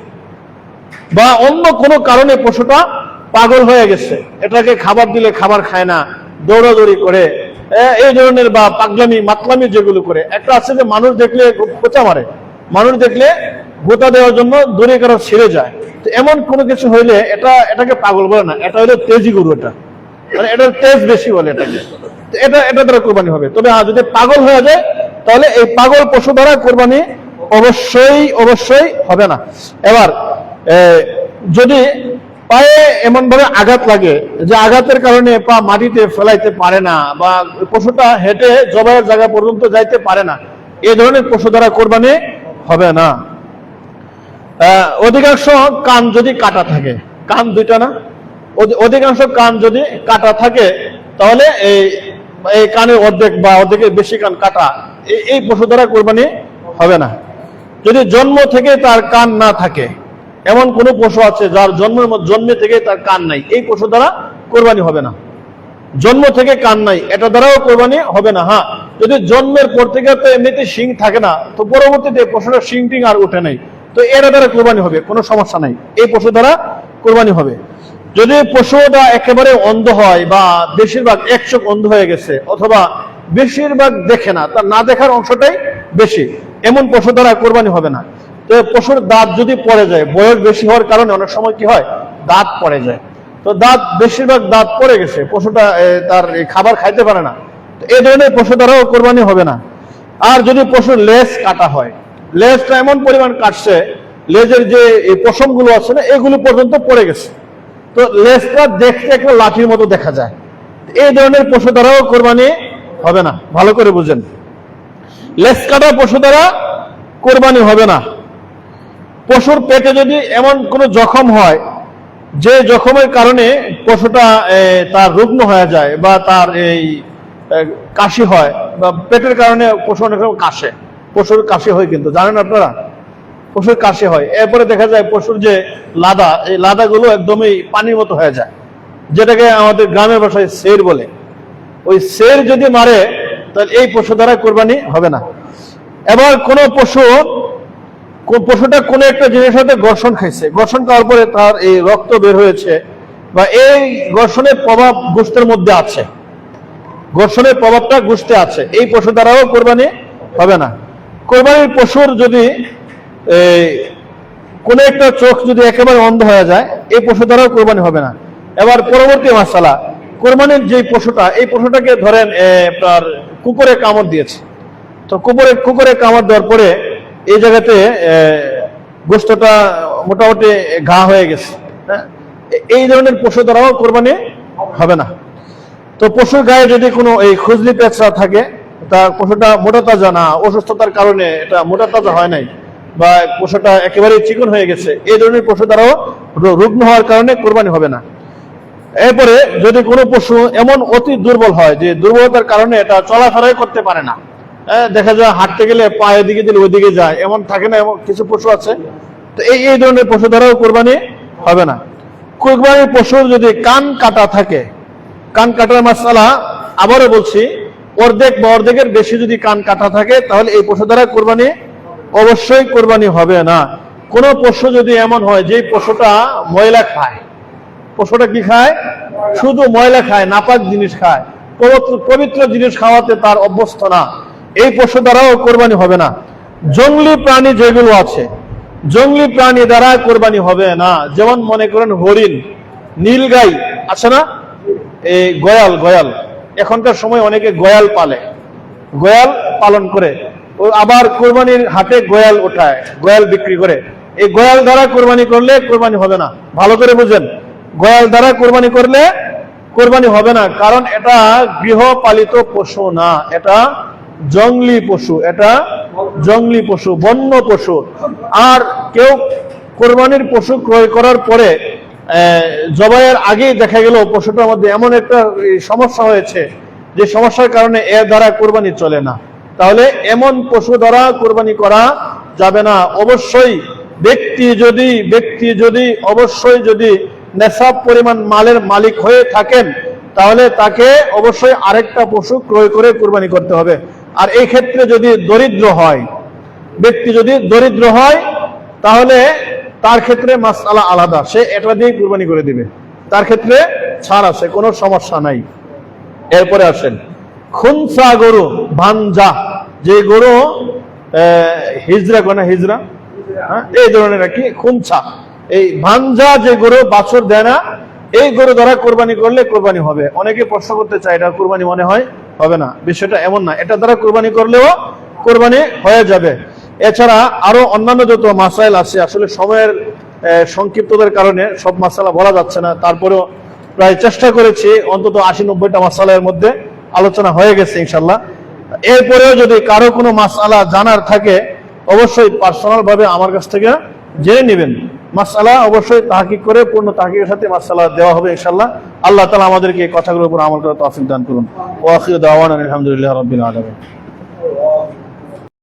S1: বা অন্য কোনো কারণে পশুটা পাগল হয়ে গেছে, এটাকে খাবার দিলে খাবার খায় না, দৌড়াদৌড়ি করে, এই ধরনের বা পাগলামি মাতলামি যেগুলো করে। একটা আছে যে মানুষ দেখলে খোঁচা মারে, মানুষ দেখলে গোতা দেওয়ার জন্য দড়ি কারো ছিঁড়ে যায়, তো এমন কোনো কিছু হইলে এটাকে পাগল বলে না, এটা হলো তেজি গরু। এটা মানে এটার তেজ বেশি বলে এটাকে, এটা দ্বারা কোরবানি হবে। তবে যদি পাগল হয়ে যায় তাহলে এই পাগল পশু দ্বারা কোরবানি অবশ্যই হবে না। এবার যদি পায়ে এমন ভাবে আঘাত লাগে যে আঘাতের কারণে পা মাটিতে ফেলাইতে পারে না, বা পশুটা হেঁটে জবাইয়ের জায়গা পর্যন্ত যাইতে পারে না, এই ধরনের পশু দ্বারা কোরবানি হবে না। অধিকাংশ কান যদি কাটা থাকে, কান দুইটা না, অধিকাংশ কান যদি কাটা থাকে তাহলে এই কানের অর্ধেক বা অর্ধেকের বেশি কান কাটা, এই পশু দ্বারা কোরবানি হবে না। যদি জন্ম থেকে তার কান না থাকে, এমন কোন পশু আছে যার জন্মে থেকে তার কান নাই, এই পশু দ্বারা কোরবানি হবে না। জন্ম থেকে কান নাই, এটা দ্বারাও কোরবানি হবে না। হ্যাঁ, যদি জন্মের পর থেকে তো এমনিতে শিং থাকে না, তো পরবর্তীতে পশুটা শিং টিং আর উঠে নাই, তো এর দ্বারা কোরবানি হবে, কোনো সমস্যা নাই, এই পশু দ্বারা কোরবানি হবে। যদি পশুটা একেবারে অন্ধ হয় বা বেশিরভাগ এক চোখ অন্ধ হয়ে গেছে, অথবা বেশিরভাগ দেখে না, তার না দেখার অংশটাই বেশি, এমন পশু দ্বারা কোরবানি হবে না। তো পশুর দাঁত যদি পড়ে যায়, বয়স বেশি হওয়ার কারণে অনেক সময় কি হয়, দাঁত পড়ে যায়, তো বেশিরভাগ দাঁত পড়ে গেছে, পশুটা তার খাবার খাইতে পারে না, তো এই ধরনের পশু দ্বারাও কোরবানি হবে না। আর যদি পশুর লেজ কাটা হয়, লেজটা এমন পরিমাণ কাটছে, লেজের যে পশম গুলো আছে না, এগুলো পর্যন্ত পড়ে গেছে, তো লেজটা দেখতে একটা লাঠির মতো দেখা যায়, এই ধরনের পশু দ্বারাও কোরবানি হবে না। ভালো করে বুঝেন, লেজ কাটা পশু দ্বারা কোরবানি হবে না। পশুর পেটে যদি এমন কোনো জখম হয় যে জখমের কারণে পশুটা তার রুগ্ন হয়ে যায়, বা তার এই কাশি হয়, বা পেটের কারণে পশু অনেক রকম কাশে, পশুর কাশি হয়, কিন্তু জানেন আপনারা, পশুর কাশি হয়। এরপরে দেখা যায় পশুর যে লাদা, এই লাদাগুলো একদমই পানির মতো হয়ে যায়, যেটাকে আমাদের গ্রামের ভাষায় সের বলে। ওই সের যদি মারে তাহলে এই পশু দ্বারা কোরবানি হবে না। এবার কোনো পশুটা কোনো একটা জিনিসের সাথে ঘর্ষণ খাইছে, ঘর্ষণ খাওয়ার পরে তার এই রক্ত বের হয়েছে, বা এই ঘর্ষণের প্রভাব গোশতের মধ্যে আছে, ঘর্ষণের প্রভাবটা গোশতে আছে, এই পশু দ্বারাও কোরবানি হবে না। কোরবানির পশুর যদি কোনো একটা চোখ যদি একেবারে অন্ধ হয়ে যায়, এই পশু দ্বারাও কোরবানি হবে না। এবার পরবর্তী মাসালা, কোরবানির যে পশুটা, এই পশুটাকে ধরেন আপনার কুকুরে কামড় দিয়েছে, তো কুকুরে কামড় দেওয়ার পরে এই জায়গাতে গোশতটা মোটামুটি ঘা হয়ে গেছে, হ্যাঁ, এই ধরনের পশু দ্বারাও কোরবানি হবে না। তো পশুর গায়ে যদি কোনো এই খুজলি পেঁচড়া থাকে, তা পশুটা মোটা তাজা না, অসুস্থতার কারণে এটা মোটা তাজা হয় নাই, বা পশুটা একেবারেই চিকন হয়ে গেছে, এই ধরনের পশু দ্বারাও রুগ্ন হওয়ার কারণে কোরবানি হবে না। এরপরে যদি কোনো পশু এমন অতি দুর্বল হয় যে দুর্বলতার কারণে এটা চলাফেরাই করতে পারে না, দেখা যায় হাঁটতে গেলে পায়ের দিকে দিলে ওইদিকে যায়, এমন থাকে না, এমন কিছু পশু আছে, তো এই ধরনের পশু দ্বারাও কোরবানি হবে না। কোরবানির পশুর যদি কান কাটা থাকে, কান কাটার মাসালা আবারও বলছি, অর্ধেক বা অর্ধেকের বেশি যদি কান কাটা থাকে তাহলে এই পশু দ্বারা কোরবানি অবশ্যই কোরবানি হবে না। কোন পশু যদি এমন হয় যে পশুটা ময়লা খায়, পশুটা কি খায়, শুধু ময়লা খায়, নাপাক জিনিস খায়, পবিত্র জিনিস খাওয়াতে তার অভ্যস্ত না, এই পশু দ্বারাও কোরবানি হবে না। জঙ্গলি প্রাণী যেগুলো আছে, জঙ্গলি প্রাণী দ্বারা কোরবানি হবে না। যেমন মনে করেন হরিণ, নীলগাই আছে না, এই গয়াল, এখনকার সময় অনেকে গয়াল পালে, গয়াল পালন করে, আবার কোরবানির হাটে গয়াল ওঠায়, গয়াল বিক্রি করে, এই গয়াল দ্বারা কোরবানি করলে কোরবানি হবে না। ভালো করে বুঝেন, গয়াল দ্বারা কোরবানি করলে কোরবানি হবে না, কারণ এটা গৃহপালিত পশু না, এটা জঙ্গলি পশু, এটা জঙ্গলি পশু, বন্য পশু। আর কেউ কোরবানির পশু ক্রয় করার পরে জবাইয়ের আগেই দেখা গেল পশুটার মধ্যে এমন একটা সমস্যা হয়েছে যে সমস্যার কারণে এর দ্বারা কোরবানি চলে না, তাহলে এমন পশু দ্বারা কোরবানি করা যাবে না। অবশ্যই ব্যক্তি যদি অবশ্যই যদি নেশাব পরিমাণ মালের মালিক হয়ে থাকেন, তাহলে তাকে অবশ্যই আরেকটা পশু ক্রয় করে কোরবানি করতে হবে। আর এই ক্ষেত্রে যদি দরিদ্র হয়, ব্যক্তি যদি দরিদ্র হয়, তাহলে তার ক্ষেত্রে মাসআলা আলাদা, সে এটা দিয়ে কোরবানি করে দিবে, তার ক্ষেত্রে ছাড় আছে, কোনো সমস্যা নাই। এরপরে আসেন খুনসা গরু, ভাঞ্জা, যে গরু হিজরা, হ্যাঁ, এই ধরনের আর কি খুনছা, এই ভাঞ্জা যে গরু বাছুর দেয় না, এই গরু দ্বারা কোরবানি করলে কোরবানি হবে। অনেকে প্রশ্ন করতে চায় এটা কোরবানি মনে হয় হবে না, বিষয়টা এমন না, এটা দ্বারা কোরবানি করলেও কোরবানি হয়ে যাবে। এছাড়া আরো অন্যান্য যত মাসাইল আছে, আসলে সময়ের সংক্ষিপ্ততার কারণে সব মাসালা বলা যাচ্ছে না, তারপরেও প্রায় চেষ্টা করেছি অন্তত 80-90টা মাসালার মধ্যে আলোচনা হয়ে গেছে ইনশাল্লাহ। এরপরেও যদি কারো কোনো মাসালা জানার থাকে অবশ্যই পার্সোনাল ভাবে আমার কাছ থেকে জেনে নেবেন। মাসালা অবশ্যই তাহকিক করে পূর্ণ তাহকিকের সাথে মাসালা দেওয়া হবে ইনশাল্লাহ। আল্লাহ তাআলা আমাদেরকে এই কথাগুলোর উপর আমল করার তৌফিক দান করুন। ওয়া আখিরু দাওয়ানা আলহামদুলিল্লাহি রাব্বিল আলামিন।